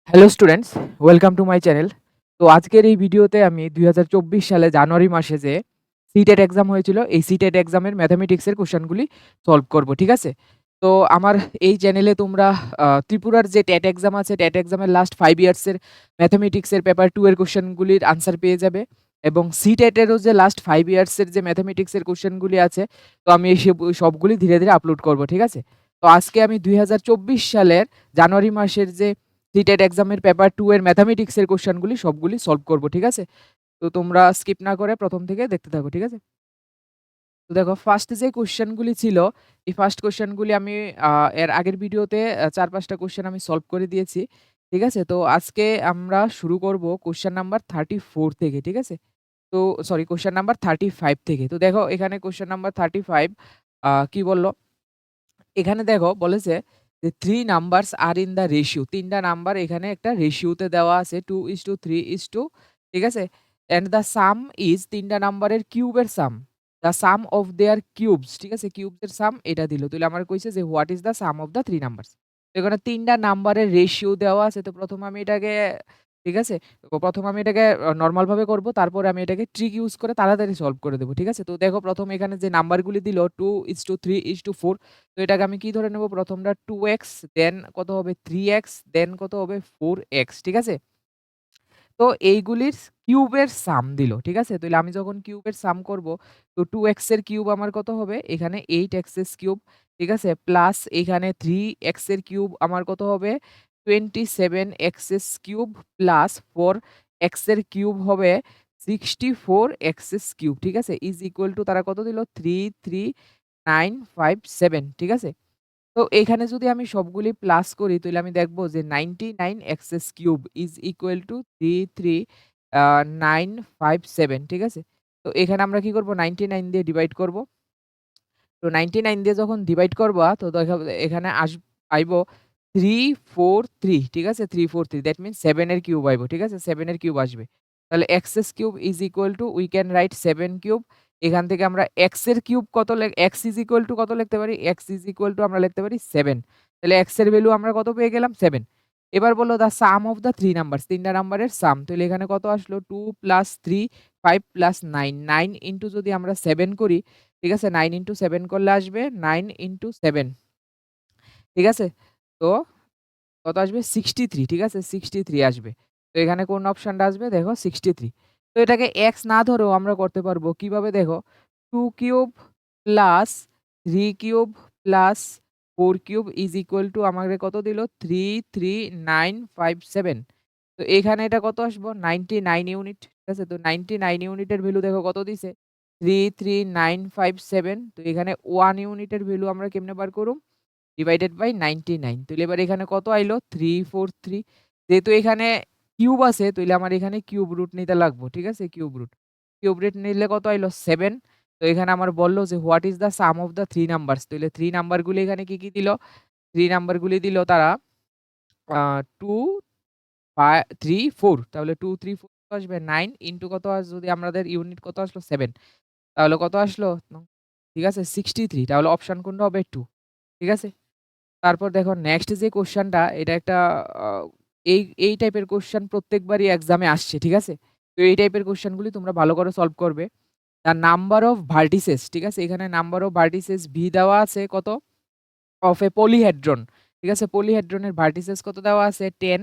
Hello students, welcome to my channel. তো আজকের এই ভিডিওতে আমি ২০২৪ সালে জানুয়ারি মাসে যে সিটেট এক্সাম হয়েছিল, এই সিটেট এক্সামের ম্যাথামেটিক্সের কোশ্চেনগুলি সলভ করব, ঠিক আছে? তো আমার এই চ্যানেলে তোমরা ত্রিপুরার যে ট্যাট এক্সাম আছে, ট্যাট এক্সামের লাস্ট 5 ইয়ার্সের ম্যাথামেটিক্সের পেপার 2 এর কোশ্চেনগুলির আনসার পেয়ে যাবে এবং সিটেটেরও যে লাস্ট 5 ইয়ার্সের যে ম্যাথামেটিক্সের কোশ্চেনগুলি আছে, তো আমি এই সবগুলি ধীরে, ধীরে আপলোড করব, ঠিক আছে? তো আজকে আমি ২০২৪ সালের জানুয়ারি মাসের যে সিটেট এক্সামের পেপার 2 এর ম্যাথামেটিক্সের কোশ্চেনগুলি সবগুলি সলভ করব, ঠিক আছে? তো তোমরা স্কিপ না করে ১ম থেকে দেখতে থাকো, ঠিক আছে? তো দেখো ফার্স্ট যে কোশ্চেনগুলি ছিল, এই ফার্স্ট কোশ্চেনগুলি আমি আ এর আগের ভিডিওতে ৪-৫ টা কোশ্চেন আমি সলভ করে দিয়েছি, ঠিক আছে? তো আজকে আমরা শুরু করব কোশ্চেন নাম্বার 34 থেকে, ঠিক আছে? তো সরি কোশ্চেন নাম্বার 35 থেকে। তো দেখো এখানে কোশ্চেন নাম্বার 35 কি বলল? এখানে দেখো বলেছে যে 3 নাম্বারস আর ইন দ্য রেশিও ৩ টা নাম্বার এখানে একটা রেশিওতে দেওয়া আছে 2:3 ঠিক আছে? অ্যান্ড দ্য সাম ইজ ৩ টা নাম্বারের কিউবের sum. The sum of their cubes, ঠিক আছে? কিউবস এর সাম এটা দিল। তাহলে আমার কইছে যে what is the sum of the 3 numbers. তো এখানে ৩ টা নাম্বারের রেশিও দেওয়া আছে। তো ১ম আমি এটাকে ঠিক আছে? তো ১ম আমি এটাকে নরমাল ভাবে করব। তারপরে আমি এটাকে ট্রিক ইউস করে তাড়াতাড়ি সলভ করে দেব। ঠিক আছে? তো দেখো ১ম এখানে যে নাম্বারগুলি দিল 2:3:4, তো এটাকে আমি কি ধরে নেব? ১ম টা 2x, দেন কত হবে 3x, দেন কত হবে 4x, ঠিক আছে? তো এইগুলির কিউবের সাম দিল। ঠিক আছে? তাইলে আমি যখন কিউবের সাম করব, তো 2x এর কিউব আমার কত হবে? এখানে 8x এর কিউব, ঠিক আছে? প্লাস এখানে 3x এর কিউব আমার কত হবে? 27x এর কিউব প্লাস 4x এর কিউব হবে 64x এর কিউব, ঠিক আছে? ইজ ইকুয়াল টু তারা কত দিল? 33957, ঠিক আছে? তো এখানে যদি আমি সবগুলি প্লাস করি তাহলে আমি দেখব যে 99 ইজ ইকুয়াল টু 33957, ঠিক আছে? তো এখানে আমরা কি করব? 99 দিয়ে ডিভাইড করব। তো 99 দিয়ে যখন ডিভাইড করবা তো এখানে আইবো 343, ঠিক আছে? 343 দ্যাট মিনস 7 এর কিউব আইবো, ঠিক আছে? 7 এর কিউব আসবে। তাহলে x cube is equal two we can write 7 cube. এখান থেকে আমরা x এর কিউব কত x ইজ ইকুয়াল টু কত লিখতে পারি? x ইজ ইকুয়াল টু আমরা লিখতে পারি 7। তাহলে x এর ভ্যালু আমরা কত পেয়ে গেলাম? 7। এবার বলল the some of the 3 numbers, ৩ টা নাম্বারের সাম। তাহলে এখানে কত আসলো? 2 প্লাস 3 5 প্লাস 9 9 ইনটু যদি আমরা 7 করি, ঠিক আছে? 9 ইনটু 7 করলে আসবে 9 ইনটু 7, ঠিক আছে? তো কত আসবে? 63, ঠিক আছে? 63 আসবে। তো এখানে কোন অপশনটা আসবে? দেখো 63। তো এটাকে x না ধরেও আমরা করতে পারবো। কিভাবে দেখো? 2 cube plus 3 cube plus 4 cube is equal two আমাদের কত দিল? 33957। তো এখানে এটা কত আসবো? 99 ইউনিট, ঠিক আছে? তো 99 ইউনিটের ভ্যালু দেখো কত দিছে? 33957। তো এখানে 1 ইউনিটের ভ্যালু আমরা কেমনে বার করুম? Divided by 99। তাহলে এবার এখানে কত আইলো? 343। যেহেতু এখানে কিউব আছে তাইলে আমার এখানে কিউব রুট নিতে লাগবো। ঠিক আছে? Cube root. কিউব রুট নিলে কত আইলো? 7। তো এখানে আমার বলল যে what is the sum of the 3 numbers. তাইলে 3 নাম্বারগুলি এখানে কি, কি দিল? 3 নাম্বারগুলি দিল তারা 2 3 4। তাহলে 2 3 4 কত আসবে? 9 ইনটু কত যদি আমাদের ইউনিট কত আসলো? 7। তাহলে কত আসলো? ঠিক আছে? 63। তাহলে অপশন কোনটা হবে? 2, ঠিক আছে? তারপর দেখো নেক্সট যে কোয়েশ্চেনটা এটা একটা আ এই টাইপের কোয়েশ্চেন প্রত্যেকবারই এক্সামে আসছে, ঠিক আছে? তো এই টাইপের কোয়েশ্চেনগুলি তোমরা ভালো করে সলভ করবে। দ্যা নাম্বার অফ ভার্টিসেস, ঠিক আছে? এখানে নাম্বার অফ ভার্টিসেস ভি দেওয়া আছে কত? অফ এ পলিহেড্রন, ঠিক আছে? পলিহেড্রনের ভার্টিসেস কত দেওয়া আছে? 10।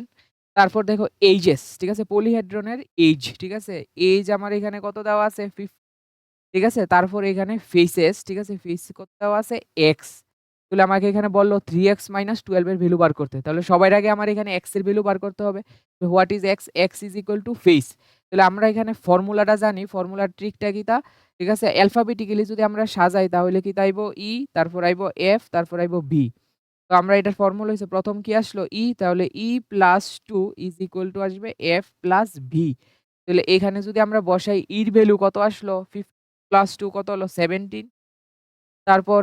তারপর দেখো এইজেস, ঠিক আছে? পলিহেড্রনের এইজ, ঠিক আছে? এইজ আমার এখানে কত দেওয়া আছে? ঠিক আছে? তারপর এখানে ফেসেস, ঠিক আছে? ফেস কত দেওয়া আছে? এক্স। তাহলে আমাকে এখানে বলল 3x - 12 এর ভ্যালু বার করতে। তাহলে সবার আগে আমার এখানে x এর ভ্যালু বার করতে হবে। তো what is x? x is equal to face. তাহলে আমরা এখানে ফর্মুলাটা জানি। ফর্মুলার ট্রিকটা কি তা? ঠিক আছে? অ্যালফাবেটিক্যালি যদি আমরা সাজাই তাহলে কি তাইব E, তারপর আইবো F, তারপর আইবো B। তো আমরা এটার ফর্মুলা হইছে ১ম কি আসলো? E, তাহলে E + 2 ইজ ইকুয়াল টু আসবে F + B। তাহলে এখানে যদি আমরা বসাই E এর ভ্যালু কত আসলো? 50 + 2 কত হলো? 17। তারপর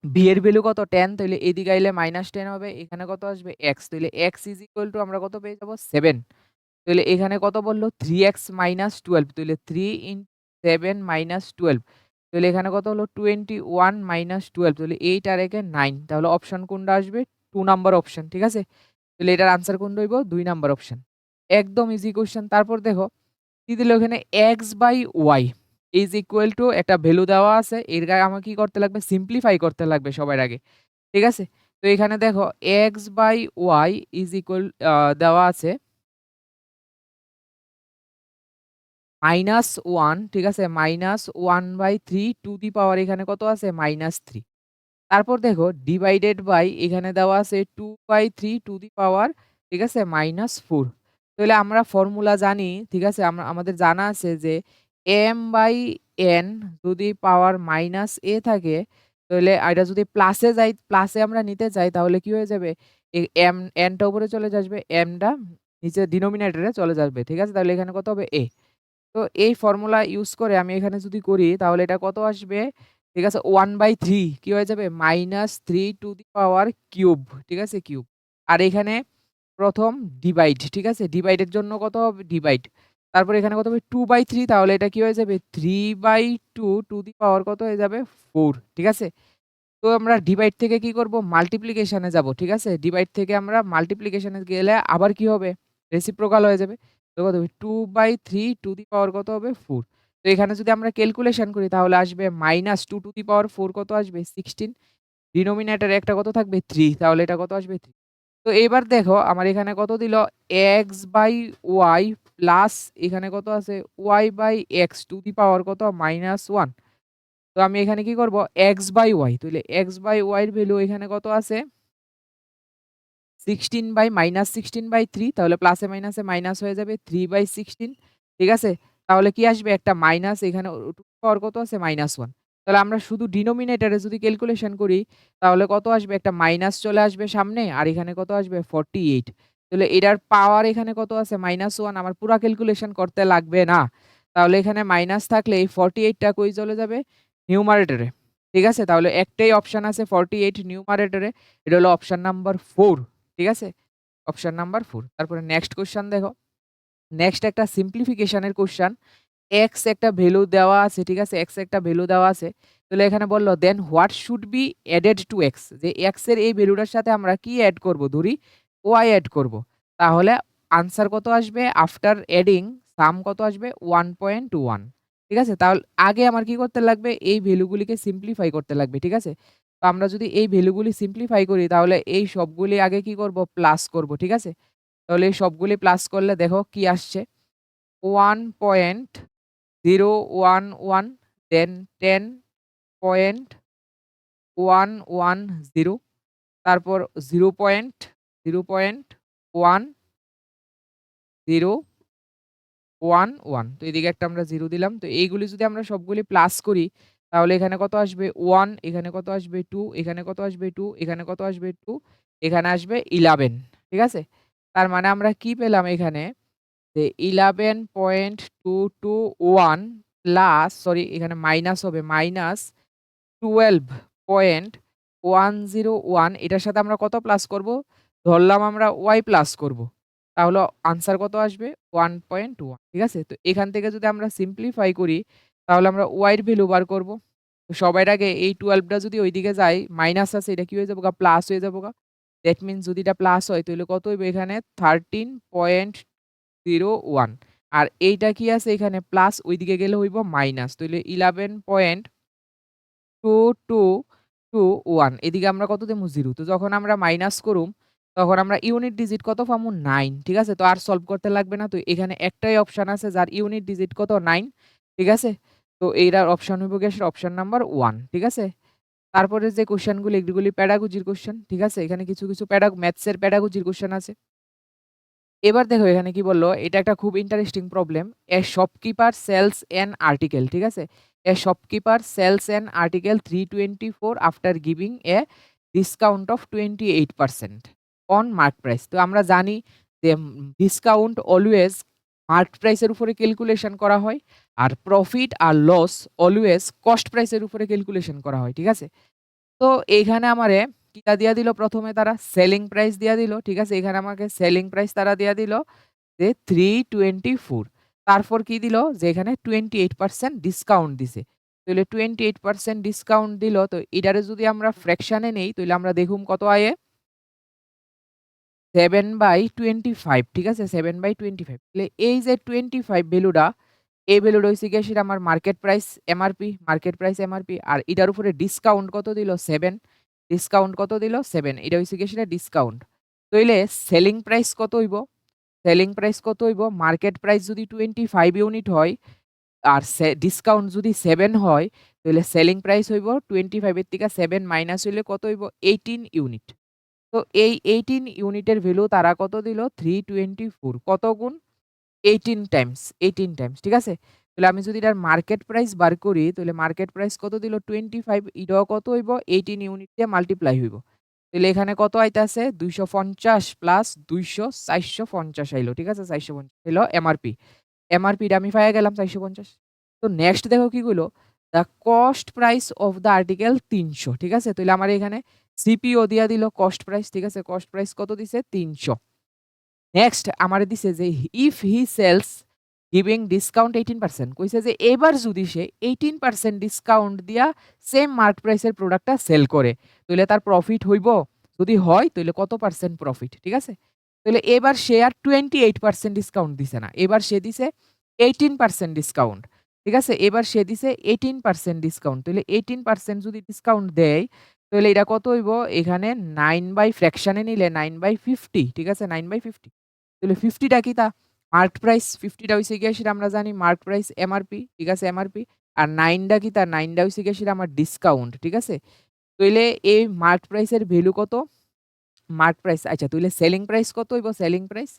b এর ভ্যালু কত? 10। তাইলে এদিকে আইলে -10 হবে। এখানে কত আসবে? x। তাইলে x ইজ ইকুয়াল টু আমরা কত পেয়ে যাব? 7। তাইলে এখানে কত বলল? 3x - 12। তাইলে 3 7 - 12। তাহলে এখানে কত হলো? 21 - 12। তাহলে 8 আর একে 9। তাহলে অপশন কোনটা আসবে? 2 নাম্বার অপশন, ঠিক আছে? তাহলে এটার আনসার কোনটা হইব? ২ নাম্বার অপশন। একদম ইজি কোয়েশ্চেন। তারপর দেখো কি দিল এখানে x/y ইজ ইকুয়াল টু একটা ভ্যালু দেওয়া আছে। এর আগে আমাকে কি করতে লাগবে? সিম্পলিফাই করতে লাগবে সবার আগে। ঠিক আছে? তো এখানে দেখো x/y ইজ ইকুয়াল দেওয়া আছে -1, ঠিক আছে? -1/3 টু দি পাওয়ার এখানে কত আছে? -3। তারপর দেখো ডিভাইডেড বাই এখানে দেওয়া আছে 2/3 টু দি পাওয়ার, ঠিক আছে? -4। তাহলে আমরা ফর্মুলা জানি, ঠিক আছে? আমাদের জানা আছে যে m/n যদি পাওয়ার -a থাকে, তাহলে এটা যদি প্লাসে যাই, প্লাসে আমরা নিতে চাই তাহলে কি হয়ে যাবে? এই n টা উপরে চলে আসবে, m টা নিচে ডিনোমিনেটরে চলে যাবে। ঠিক আছে? তাহলে এখানে কত হবে? a। তো এই ফর্মুলা ইউজ করে আমি এখানে যদি করি তাহলে এটা কত আসবে? ঠিক আছে? 1/3 কি হয়ে যাবে? -3 টু দি পাওয়ার কিউব। ঠিক আছে? কিউব। আর এখানে ১ম ডিভাইড, ঠিক আছে? ডিভাইডের জন্য কত হবে? ডিভাইড। তারপর এখানে কত হবে? 2/3 তাহলে এটা কি হয়ে যাবে? 3/2 টু দি পাওয়ার কত হয়ে যাবে? 4। ঠিক আছে? তো আমরা ডিভাইড থেকে কি করব? মাল্টিপ্লিকেশন এ যাব। ঠিক আছে? ডিভাইড থেকে আমরা মাল্টিপ্লিকেশন এ গেলে আবার কি হবে? রেসিপ্রোকাল হয়ে যাবে। তো কত হবে? 2/3 টু দি পাওয়ার কত হবে? 4। তো এখানে যদি আমরা ক্যালকুলেশন করি তাহলে আসবে -2 টু দি পাওয়ার 4 কত আসবে? 16। ডিনোমিনেটরে একটা কত থাকবে? 3, তাহলে এটা কত আসবে? 3। তো এবার দেখো আমার এখানে কত দিল? x/y প্লাস এখানে কত আছে? y/x টু দি পাওয়ার কত? -1। তো আমি এখানে কি করব? x/y, তাহলে x/y এর ভ্যালু এখানে কত আছে? 16/-16/3, তাহলে প্লাসে মাইনাসে মাইনাস হয়ে যাবে 3/16। ঠিক আছে? তাহলে কি আসবে? একটা মাইনাস এখানে টু পাওয়ার কত আছে? -1। তাহলে আমরা শুধু ডিনোমিনেটরে যদি ক্যালকুলেশন করি তাহলে কত আসবে? একটা মাইনাস চলে আসবে সামনে আর এখানে কত আসবে? 48। তাহলে এটার পাওয়ার এখানে কত আছে? -1। আমার পুরা ক্যালকুলেশন করতে লাগবে না। তাহলে এখানে মাইনাস থাকলে এই 48 টা কই চলে যাবে? নিউমারেটরে। ঠিক আছে? তাহলে একটাই অপশন আছে 48 নিউমারেটরে। এটা হলো অপশন নাম্বার 4। ঠিক আছে? Option number 4। তারপরে নেক্সট কোয়েশ্চেন দেখো। নেক্সট একটা সিম্পলিফিকেশন এর কোয়েশ্চেন। x একটা ভ্যালু দেওয়া আছে, ঠিক আছে? x একটা ভ্যালু দেওয়া আছে। তাহলে এখানে বলল then what should be added to x, যে x এর এই ভ্যালুটার সাথে আমরা কি এড করব? ধরি y এড করব। তাহলে আনসার কত আসবে? আফটার এডিং সাম কত আসবে? 1.1। ঠিক আছে? তাহলে আগে আমার কি করতে লাগবে? এই ভ্যালুগুলিকে সিম্পলিফাই করতে লাগবে। ঠিক আছে? তো আমরা যদি এই ভ্যালুগুলি সিম্পলিফাই করি তাহলে এই সবগুলি আগে কি করব? প্লাস করব। ঠিক আছে? তাহলে এই সবগুলি প্লাস করলে দেখো কি আসছে? 1.011, দেন 10.110, তারপর 0.111। তো এদিকে একটা আমরা 0 দিলাম। তো এইগুলি যদি আমরা সবগুলি প্লাস করি তাহলে এখানে কত আসবে? 1, এখানে কত আসবে? 2, এখানে কত আসবে? 2, এখানে কত আসবে? 2, এখানে আসবে 11। ঠিক আছে? তার মানে আমরা কি পেলাম এখানে? যে 11.221 প্লাস, সরি এখানে মাইনাস হবে, -12.101 এটার সাথে আমরা কত প্লাস করব? ধরলাম আমরা y প্লাস করব। তাহলে আনসার কত আসবে? 1.1। ঠিক আছে? তো এখান থেকে যদি আমরা সিম্পলিফাই করি তাহলে আমরা y এর ভ্যালু বার করব। তো সবার আগে এই 12 টা যদি ওইদিকে যায়, মাইনাস আছে এটা কি হয়ে যাবে? প্লাস হয়ে যাবে। দ্যাট মিনস যদি এটা প্লাস হয় তাহলে কত হইবে এখানে? 13.01। আর এইটা কি আছে এখানে? প্লাস, ওইদিকে গেলে হইব মাইনাস। তাইলে 11.2221, এদিকে আমরা কত দিমু? 0। তো যখন আমরা মাইনাস করুম তখন আমরা ইউনিট ডিজিট কত পামু? 9। ঠিক আছে? তো আর সলভ করতে লাগবে না। তো এখানে একটাই অপশন আছে যার ইউনিট ডিজিট কত? 9। ঠিক আছে? তো এইটার অপশন হইব গিয়ে অপশন নাম্বার 1। ঠিক আছে? তারপরে যে কোয়েশ্চেন গুলি এগুলি প্যাডাগোজির কোয়েশ্চেন। ঠিক আছে? এখানে কিছু ম্যাথস এর প্যাডাগোজির কোয়েশ্চেন আছে। এবার দেখো এখানে কি বলল, এটা একটা খুব interesting problem. A shopkeeper sells an article, ঠিক আছে? A shopkeeper sells an article 324 after giving a discount of 28% on mark price. তো আমরা জানি যে ডিসকাউন্ট অলওয়েজ মার্ক প্রাইসের উপরে ক্যালকুলেশন করা হয় আর প্রফিট আর লস অলওয়েজ কস্ট প্রাইসের উপরে ক্যালকুলেশন করা হয়। ঠিক আছে? তো এইখানে আমারে কিটা দিয়া দিল, প্রথমে তারা সেলিং প্রাইস দিয়া দিল। ঠিক আছে? এখানে আমাকে সেলিং প্রাইস তারা দিয়া দিল যে 324। তারপর কি দিল? যে এখানে 28% ডিসকাউন্ট দিছে। তাইলে 28% ডিসকাউন্ট দিল। তো এটারে যদি আমরা ফ্র্যাকশন এ নেই তাইলে আমরা দেখুম কত আয়ে? 7/25, ঠিক আছে? 7/25 তাহলে এই যে 25 ভ্যালুটা, এই ভ্যালুটা হইছে গিয়ে সেটা আমার মার্কেট প্রাইস এমআরপি আর এটার উপরে ডিসকাউন্ট কত দিল? 7, ডিসকাউন্ট কত দিল? 7, এটা হইছে গিয়ে সেটা ডিসকাউন্ট। তাইলে সেলিং প্রাইস কত হইব? সেলিং প্রাইস কত হইব? মার্কেট প্রাইস যদি 25 ইউনিট হয় আর ডিসকাউন্ট যদি 7 হয়, তাহলে সেলিং প্রাইস হইব 25 এর থেকে 7 মাইনাস হইলে কত হইব? 18 ইউনিট। তো এই 18 ইউনিটের ভ্যালু তারা কত দিল? 324 কত গুণ? 18 টাইমস, 18 টাইমস, ঠিক আছে? তাহলে আমি যদি এটার মার্কেট প্রাইস বার করি, তাহলে মার্কেট প্রাইস কত দিল? 25, এটাও কত হইব? 18 ইউনিট দিয়ে মাল্টিপ্লাই হইব। তাহলে এখানে কত আইতাছে? 250 প্লাস 200 450 আইলো, ঠিক আছে? 450 হইলো এমআরপি। এমআরপিটা আমি পাইয়া গেলাম 450। তো নেক্সট দেখো কি কইলো? The cost price of the article 300, ঠিক আছে? তাহলে আমার এখানে সিপিও দিয়া দিল কস্ট প্রাইস, ঠিক আছে? কস্ট প্রাইস কত দিছে? 300। নেক্সট আমারে দিছে যে if he sells giving discount 18%, কইছে যে এবার যদি সে 18% ডিসকাউন্ট দিয়া সেম মার্ক প্রাইসের প্রোডাক্টটা সেল করে, তাহলে তার প্রফিট হইব? যদি হয় তাহলে কত পার্সেন্ট প্রফিট, ঠিক আছে? তাহলে এবার সে আর 28% ডিসকাউন্ট দিছে না। এবার সে দিছে 18% ডিসকাউন্ট। ঠিক আছে? এবার সে দিছে 18% ডিসকাউন্ট। তাহলে 18% যদি ডিসকাউন্ট দেয়, তাহলে এটা কত হইব? এখানে 9 বাই ফ্র্যাকশনে নিলে 9/50, ঠিক আছে? 9/50, তাহলে 50 টা কি? Marked price. 50 টা হইছে গিয়ে সেটা আমরা জানি মার্কড প্রাইস এমআরপি, ঠিক আছে? এমআরপি। আর 9 টা কি? 9 টা হইছে গিয়ে সেটা আমার ডিসকাউন্ট, ঠিক আছে? তাইলে এই মার্কড প্রাইসের ভ্যালু কত? মার্ক প্রাইস, আচ্ছা, তাইলে সেলিং প্রাইস কত হইব? সেলিং প্রাইস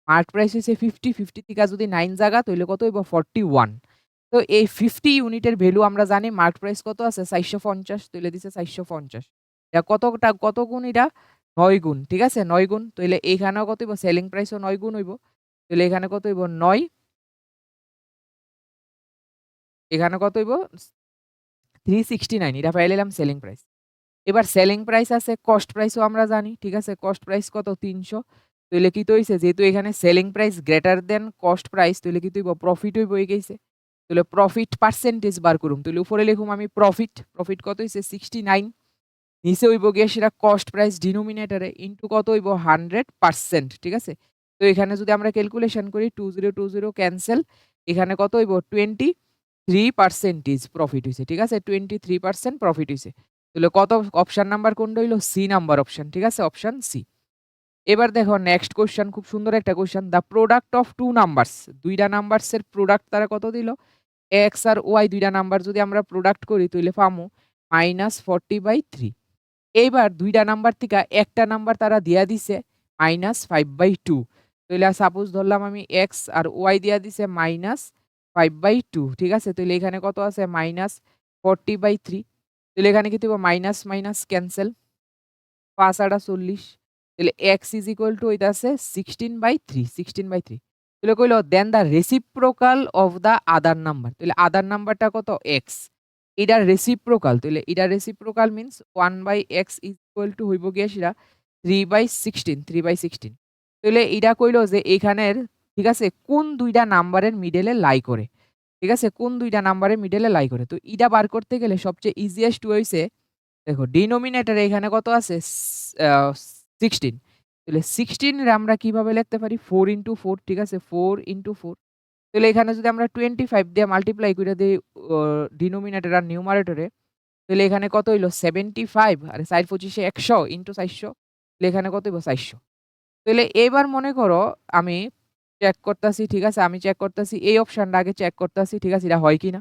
মার্ক প্রাইস হইছে 50, 50 থেকে যদি 9 জাগা তাইলে কত হইব? 41। তো এই 50 ইউনিটের ভ্যালু আমরা জানি মার্ক প্রাইস কত আছে? 450, তাইলে দিছে 450। এটা কত গুণ এটা? 9 গুণ, ঠিক আছে? 9 গুণ। তাইলে এখানেও কত হইব? সেলিং প্রাইসও 9 গুণ হইব। তাহলে এখানে কত হইব? 9, এখানে কত হইব? 369, এটা পাইয়া লইলাম সেলিং প্রাইস। এবার সেলিং প্রাইস আছে, কস্ট প্রাইসও আমরা জানি, ঠিক আছে? কস্ট প্রাইস কত? 300। তাইলে কি হইছে? যেহেতু এখানে selling price greater than cost price, তাইলে কি হইব? প্রফিট হইব এই কেসে। তাহলে প্রফিট পার্সেন্টেজ বার করুম। তাহলে উপরে লিখুম আমি প্রফিট। প্রফিট কত হইছে? 69। নিচে হইব গিয়ে সেটা কস্ট প্রাইস ডিনোমিনেটরে ইনটু কত হইব? 100%, ঠিক আছে? তো এখানে যদি আমরা ক্যালকুলেশন করি 20 ক্যানসেল। এখানে কত হইব? 23% প্রফিট হইছে, ঠিক আছে? 23% প্রফিট হইছে। তাহলে কত, অপশন নাম্বার কোনটা হইলো? সি নাম্বার অপশন, ঠিক আছে? Option C. এবার দেখো নেক্সট কোয়েশ্চেন, খুব সুন্দর একটা question. The product of 2 numbers, দুইটা নাম্বারসের প্রোডাক্ট তারা কত দিল? এক্স আর ওয়াই দুইটা নাম্বার যদি আমরা প্রোডাক্ট করি তাহলে পামু -40/3। এইবার দুইটা নাম্বার থেকে একটা নাম্বার তারা দিয়া দিছে -5/2। তাহলে সাপোজ ধরলাম আমি এক্স আর ওয়াই দিয়া দিছে -5/2, ঠিক আছে? তাহলে এখানে কত আছে? -40/3। তাহলে এখানে কি দিব? Minus minus cancel, ৫ ৮ 40। তাহলে এক্স ইজ ইকুয়াল টু হইতাছে 16/3, 16/3। তাহলে কইলো then the reciprocal of the other number. তাহলে আদার নাম্বারটা কত? এক্স। এটার রেসিপ্রোকাল, তাহলে এটার reciprocal means 1/x is equal to হইব গিয়ে সেটা 3/16, 3/16। তাহলে এটা কইলো যে এখানের, ঠিক আছে, কোন দুইটা নাম্বারের মিডলে লাই করে, ঠিক আছে? কোন দুইটা নাম্বারের মিডলে লাই করে। তো ইটা বার করতে গেলে সবচেয়ে ইজিয়েস্ট হইছে, দেখো ডিনোমিনেটরে এখানে কত আছে? 16। তাহলে 16 রে আমরা কিভাবে লিখতে পারি? 4 ইনটু 4, ঠিক আছে? 4 ইনটু 4। তাহলে এখানে যদি আমরা 25 দিয়ে মাল্টিপ্লাই করে দেই অ ডিনোমিনেটর আর নিউমারেটরে, তাহলে এখানে কত হইল? 75, আর 4 25 এ 100 ইনটু 400, তাহলে এখানে কত হইব? 400। তাহলে এবার মনে করো আমি চেক করতাছি, ঠিক আছে? আমি চেক করতাছি এই অপশনটা আগে চেক করতাছি, ঠিক আছে? এটা হয় কিনা?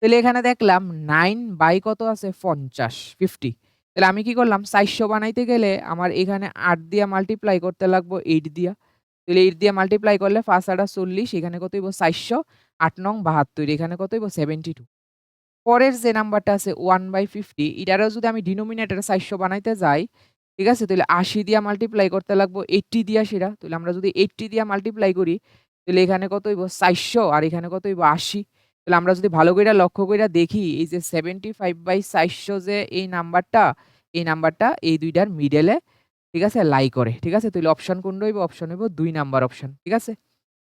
তাহলে এখানে দেখলাম 9 বাই কত আছে? 50, 50। তাহলে আমি কি করলাম? 400 বানাইতে গেলে আমার এখানে 8 দিয়া মাল্টিপ্লাই করতে লাগবো 8 দিয়া। তাহলে 8 দিয়ে মাল্টিপ্লাই করলে ৫ ৮ 40, এখানে কত হইব? 400, ৮ নং ৭২, এখানে কত হইব? 72। পরের যে নাম্বারটা আছে 1/50, এটারও যদি আমি ডিনোমিনেটরে 400 বানাইতে যাই, ঠিক আছে? তাহলে 80 দিয়া মাল্টিপ্লাই করতে লাগবো 80 দিয়া সেটা। তাহলে আমরা যদি 80 দিয়া মাল্টিপ্লাই করি, তাহলে এখানে কত হইব? 400, আর এখানে কত হইব? 80। তাহলে আমরা যদি ভালো কইরা লক্ষ্য কইরা দেখি, এই যে 75/400 যে এই নাম্বারটা এই দুইটার মিডলে, ঠিক আছে, লাই করে। ঠিক আছে? তাইলে অপশন কোনটা হইব? অপশন হইব ২ নাম্বার অপশন। ঠিক আছে?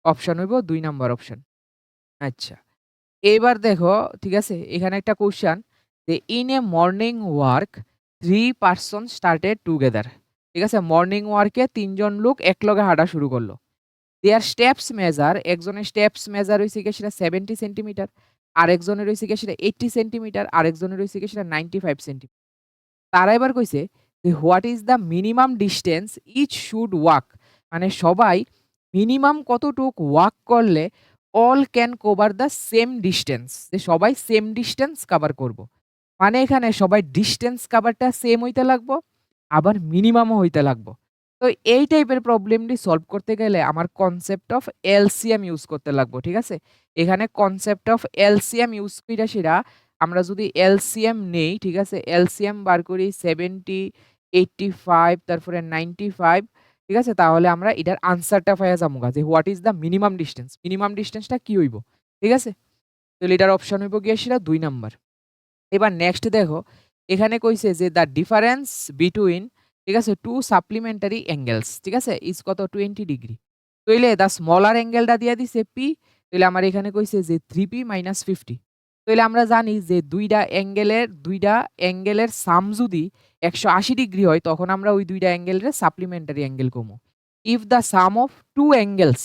অপশন হইব ২ নাম্বার অপশন। আচ্ছা। এইবার দেখো, ঠিক আছে? এখানে একটা কোয়েশ্চেন যে in a morning work 3 person started together. ঠিক আছে? মর্নিং ওয়ার্কে ৩ জন লোক একলগে হাঁটা শুরু করলো। দেয়ার স্টেপস মেজার, একজনের স্টেপস মেজার হইছে গিয়ে সেটা 70 সেন্টিমিটার, আরেকজনের হইছে গিয়ে সেটা 80 সেন্টিমিটার, আরেকজনের হইছে গিয়ে সেটা 95 সেন্টিমিটার। তারা এবার কইছে যে what is the minimum distance each should walk, মানে সবাই মিনিমাম কতটুক ওয়াক করলে all can cover the same distance, যে সবাই সেম ডিসট্যান্স কভার করব। মানে এখানে সবাই ডিসট্যান্স কভারটা সেম হইতে লাগবো, আবার মিনিমামও হইতে লাগবো। তো এই টাইপের প্রবলেমটি সলভ করতে গেলে আমার কনসেপ্ট অফ এলসিএম ইউজ করতে লাগবো। ঠিক আছে? এখানে কনসেপ্ট অফ এলসিএম ইউজ কইরা সেটা আমরা যদি এলসিএম নেই, ঠিক আছে? এলসিএম বার করি 70, 85 তারপরে 95, ঠিক আছে? তাহলে আমরা এটার আনসারটা পাইয়া যামুগা যে what is the minimum distance. Minimum ডিসট্যান্সটা কি হইব? ঠিক আছে? তাহলে এটার অপশন হইব গিয়ে সেটা ২ নাম্বার। এবার নেক্সট দেখো, এখানে কইছে যে দ্য ডিফারেন্স বিটুইন, ঠিক আছে, 2 সাপ্লিমেন্টারি অ্যাঙ্গেলস, ঠিক আছে, ইজ কত 20 ডিগ্রি। তাইলে দ্য স্মলার অ্যাঙ্গেলটা দিয়া দিছে পি, তাইলে আমার এখানে কইছে যে 3p - 50। তাইলে আমরা জানি যে দুইটা অ্যাঙ্গেলের সাম যদি 180 ডিগ্রি হয় তখন আমরা ওই দুইটা অ্যাঙ্গেলের সাপ্লিমেন্টারি অ্যাঙ্গেল কমু। If the sum of 2 angles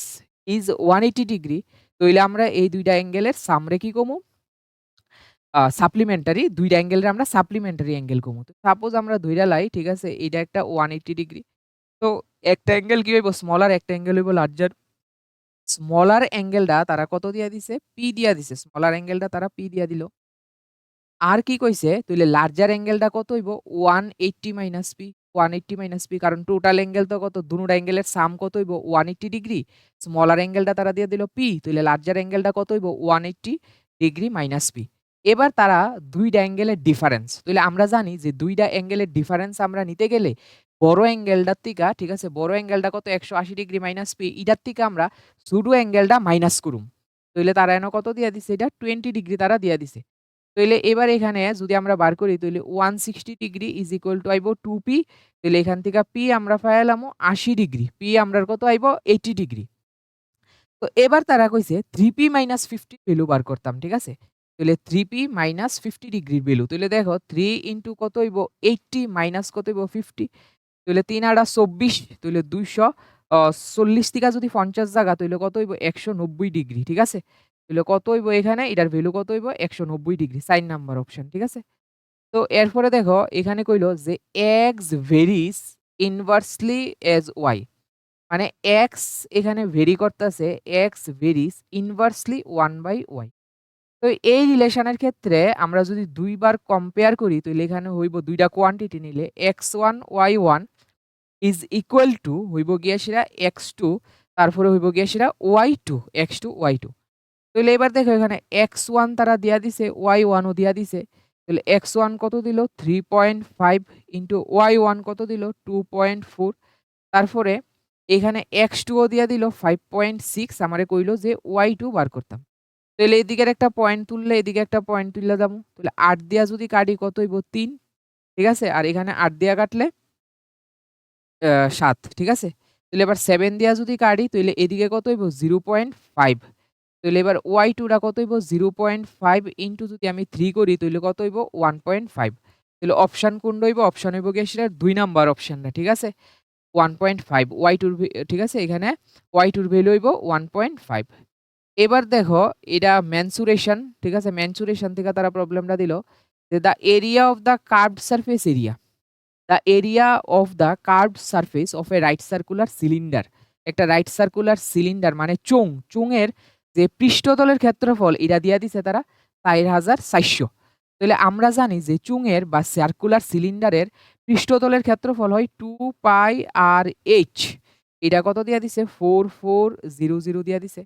is 180 degree, তাইলে আমরা এই দুইটা অ্যাঙ্গেলের সাম রে কি কমু? সাপ্লিমেন্টারি, ২ টা অ্যাঙ্গেলের আমরা সাপ্লিমেন্টারি অ্যাঙ্গেল কমু। তো সাপোজ আমরা ধইরা লাই, ঠিক আছে? এইটা একটা 180 ডিগ্রি। তো একটা অ্যাঙ্গেল কি হইব? স্মলার, একটা অ্যাঙ্গেল হইব লার্জার। স্মলার অ্যাঙ্গেলটা তারা কত দিয়া দিছে? পি দিয়া দিছে। স্মলার অ্যাঙ্গেলটা তারা পি দিয়া দিল। আর কি কইছে? তাইলে লার্জার অ্যাঙ্গেলটা কত হইব? 180 - পি। 180 - পি, কারণ টোটাল অ্যাঙ্গেল তো কত? দুনুটা অ্যাঙ্গেলের সাম কত হইব? 180 ডিগ্রি। স্মলার অ্যাঙ্গেলটা তারা দিয়ে দিল পি। তাইলে লার্জার অ্যাঙ্গেলটা কত হইব? 180 ডিগ্রি মাইনাস পি। এবার তারা ২ টা অ্যাঙ্গেলের ডিফারেন্স। তাইলে আমরা জানি যে ২ টা অ্যাঙ্গেলের ডিফারেন্স আমরা নিতে গেলে বড় অ্যাঙ্গেলটার থেকে, ঠিক আছে? বড় অ্যাঙ্গেলটা কত? 180 ডিগ্রি মাইনাস পি। এটার থেকে আমরা ছোট অ্যাঙ্গেলটা মাইনাস করুম। তাইলে তারা এনো কত দিয়া দিছে? এটা 20 ডিগ্রি তারা দিয়া দিছে। তাইলে এবার এখানে যদি আমরা বার করি তাইলে 160 ডিগ্রি ইজ ইকুয়াল টু আইব 2p। তাইলে এখান থেকে p আমরা পাইলাম 80 ডিগ্রি। p আমরার কত আইব? 80 ডিগ্রি। তো এবার তারা কইছে 3p - 50 ভ্যালু বার করতাম, ঠিক আছে? তাইলে 3p - 50 ডিগ্রির ভ্যালু। তাইলে দেখো 3 ইনটু কত হইব? 80 মাইনাস কত হইব? 50। তাইলে ৩ ৮ ২৪, তাইলে ২৪০ থেকে যদি ৫০ জাগা তাইলে কত হইব? ১৯০ ডিগ্রি, ঠিক আছে? তাইলে কত হইব এখানে? এটার ভ্যালু কত হইব? ১৯০ ডিগ্রি। ৪ নাম্বার অপশন, ঠিক আছে? তো এরপরে দেখো এখানে কইল যে x ভেরিস ইনভার্সলি এজ y, মানে x এখানে ভেরি করতেছে, x ভেরিস ইনভার্সলি 1/y। তো এই রিলেশনের ক্ষেত্রে আমরা যদি দুইবার কম্পেয়ার করি তাহলে এখানে হইব দুইটা কোয়ান্টিটি নিলে x1 y1 is equal to হইব গিয়া সেটা x2, তারপরে হইব গিয়া সেটা y2, x2 y2। তাহলে এবার দেখো এখানে x1 তারা দিয়া দিছে, y1 ও দিয়া দিছে। তাহলে x1 কত দিল? 3.5 ইনটু y1 কত দিল? 2.4। তারপরে এখানে x2 ও দিয়া দিল 5.6, আমারে কইলো যে y2 বার করতাম। তাহলে এদিকের একটা পয়েন্ট তুললে এদিকে একটা পয়েন্ট তুললে যাবো। তাহলে ৮ দিয়া যদি কাটি কত হইব? ৩, ঠিক আছে? আর এখানে ৮ দিয়া কাটলে ৭, ঠিক আছে? তাহলে এবার 7 দিয়া যদি কাটি তাহলে এদিকে কত হইব? 0.5। তাহলে এবার y2 টা কত হইব? 0.5 ইনটু যদি আমি 3 করি তাহলে কত হইব? 1.5। তাহলে অপশন কোনটা হইব? অপশন হইব গিয়ে সেটা ২ নাম্বার অপশনটা, ঠিক আছে? 1.5 y2 র ঠিক আছে? এখানে y2 র ভ্যালু হইব 1.5। এবার দেখো এটা মেনসুরেশন, ঠিক আছে? মেনসুরেশন থেকে তারা প্রবলেমটা দিল যে the area of the curved surface area. The area of the curved surface of A right circular cylinder. একটা রাইট সার্কুলার সিলিন্ডার মানে চোঙের যে পৃষ্ঠতলের ক্ষেত্রফল এটা দিয়া দিছে তারা ৪,৪০০। তাহলে আমরা জানি যে চোঙের বা সার্কুলার সিলিন্ডারের পৃষ্ঠতলের ক্ষেত্রফল হয় 2 পাই আর এইচ। এটা কত দিয়া দিছে? 4400 দিয়া দিছে।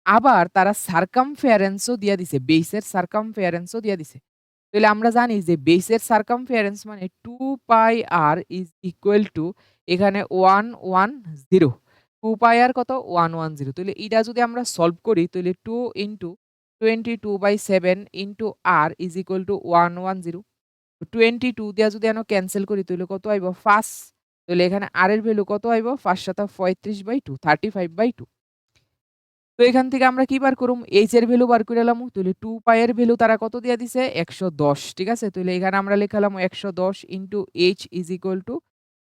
আবার তারা সার্কামফেরেন্সও দিয়া দিছে, বেইসের সার্কামফেরেন্সও দিয়া দিছে। তাহলে আমরা জানি যে বেইসের সার্কামফেরেন্স মানে 2 পাই আর ইজ ইকুয়াল টু এখানে 110। 2 পাই আর কত? 110। তাহলে এটা যদি আমরা সলভ করি তাহলে 2 into 22/7 into r is equal two 110। 22 দিয়া যদি আমরা ক্যানসেল করি তাহলে কত আইব? ৫। তাহলে এখানে r এর ভ্যালু কত আইব? ৫ × ৩৫/2, 35/2। তো এখান থেকে আমরা কি বার করুম? h এর ভ্যালু বার করে লামু। তাহলে 2 পাই এর ভ্যালু তারা কত দিয়া দিছে? ১১০, ঠিক আছে? তাহলে এখানে আমরা লিখালাম ১১০ into h is equal two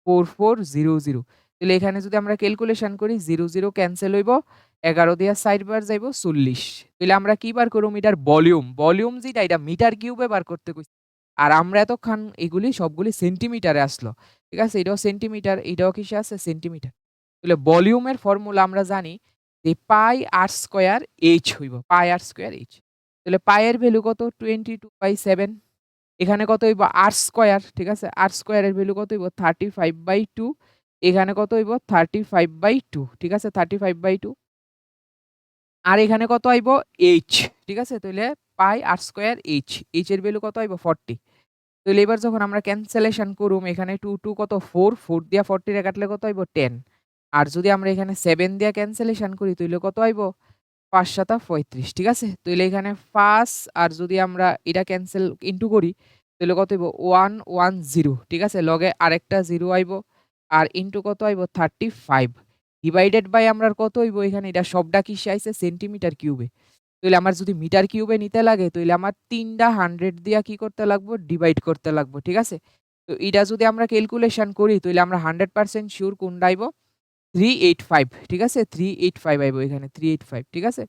4400 তাহলে এখানে যদি আমরা ক্যালকুলেশন করি 00 ক্যানসেল হইব 11 দিয়া 4 বার যাইব 40 তাহলে আমরা কি বার করব মিটার ভলিউম যেটা এটা মিটার কিউবে বার করতে কইছি আর আমরা এতক্ষণ এগুলি সবগুলি সেন্টিমিটারে আসলো ঠিক আছে এটাও সেন্টিমিটার এটাও কিসে আছে সেন্টিমিটার তাহলে ভলিউমের ফর্মুলা আমরা জানি যে পাই আর স্কয়ার এইচ হইব পাই আর স্কয়ার এইচ তাহলে পাই এর ভ্যালু কত 22/7 এখানে কত হইব আর স্কয়ার ঠিক আছে আর স্কয়ারের ভ্যালু কত হইব 35/2 এখানে কত হইব 35/2 ঠিক আছে 35/2 আর এখানে কত আইব এইচ ঠিক আছে তাহলে পাই আর স্কয়ার এইচ এইচ এর ভ্যালু কত আইব 40 তাহলে এবার যখন আমরা ক্যান্সেলেশন করুম এখানে 2 কত 4 দিয়া 40 রে কাটলে কত আইব 10 আর যদি আমরা এখানে 7 দিয়া ক্যান্সেলেশন করি তাহলে কত আইব ৫ ৭ 35 ঠিক আছে তাহলে এখানে 5 আর যদি আমরা এটা ক্যান্সেল ইনটু করি তাহলে কত হইব 110 ঠিক আছে লগে আরেকটা 0 আইব আর ইনটু কত আইব 35 ডিভাইডেড বাই আমরা কত হইব এখানে এটা সবটা কিসে আইছে সেন্টিমিটার কিউবে তাহলে আমার যদি মিটার কিউবে নিতে লাগে তাহলে আমার 3টা 100 দিয়া কি করতে লাগবে ডিভাইড করতে লাগবে ঠিক আছে তো এটা যদি আমরা ক্যালকুলেশন করি তাহলে আমরা 100% শিওর কোনটা আইব 385 ঠিক আছে 385 আইব এখানে 385 ঠিক আছে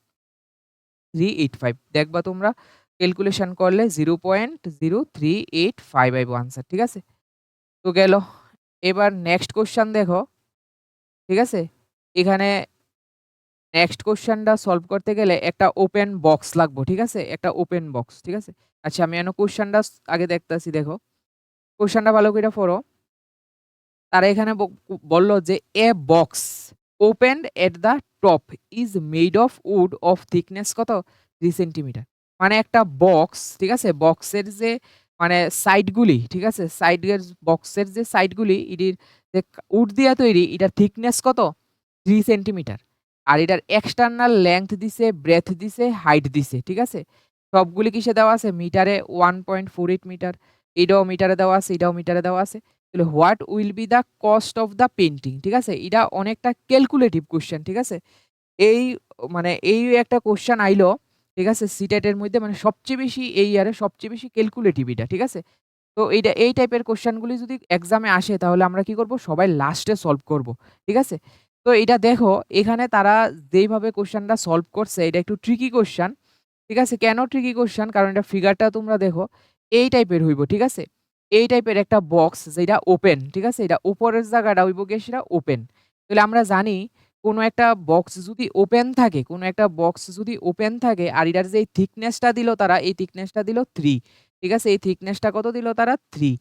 385 দেখবা তোমরা ক্যালকুলেশন করলে 0.0385 আইব আনসার ঠিক আছে তো গেল এবার নেক্সট কোশ্চেন দেখো ঠিক আছে এখানে নেক্সট কোশ্চেনটা সলভ করতে গেলে একটা ওপেন বক্স লাগবে ঠিক আছে একটা ওপেন বক্স ঠিক আছে আচ্ছা আমি এখানে কোশ্চেনটা আগে দেখতাছি দেখো কোশ্চেনটা ভালো করে পড়ো তারা এখানে বলল যে a box open at the top is made of wood of thickness কত 3 সেন্টিমিটার মানে একটা বক্স ঠিক আছে বক্সের যে মানে সাইডগুলি ঠিক আছে সাইডের বক্সের যে সাইডগুলি এটির যে উড দিয়া তৈরি এটার থিকনেস কত 3 সেন্টিমিটার আর এটার এক্সটার্নাল লেংথ দিছে ব্রেথ দিছে হাইট দিছে ঠিক আছে সবগুলি কিসে দেওয়া আছে মিটারে 1.48 মিটার এটাও মিটারে দেওয়া আছে এটাও মিটারে দেওয়া আছে তাহলে what will be the cost of the painting ঠিক আছে এটা অনেকটা ক্যালকুলেটিভ কোশ্চেন ঠিক আছে এই মানে এই একটা কোশ্চেন আইলো ঠিক আছে সিটেটের মধ্যে মানে সবচেয়ে বেশি এই ইয়ারে সবচেয়ে বেশি ক্যালকুলেটিভ এটা ঠিক আছে তো এইটা এই টাইপের কোশ্চেনগুলি যদি এক্সামে আসে তাহলে আমরা কি করব সবাই লাস্টে সলভ করব ঠিক আছে তো এটা দেখো এখানে তারা যেইভাবে কোশ্চেনটা সলভ করছে এটা একটু ট্রিকি কোশ্চেন ঠিক আছে কেন ট্রিকি কোশ্চেন কারণ এটা ফিগারটা তোমরা দেখো এই টাইপের হইব ঠিক আছে এই টাইপের একটা বক্স যেটা ওপেন ঠিক আছে এটা উপরের জায়গাটা হইব গিয়ে সেটা ওপেন তাহলে আমরা জানি কোনো একটা বক্স যদি ওপেন থাকে কোনো একটা বক্স যদি ওপেন থাকে আর এটার যে থিকনেসটা দিল তারা এই থিকনেসটা দিল 3 ঠিক আছে এই থিকনেসটা কত দিল তারা 3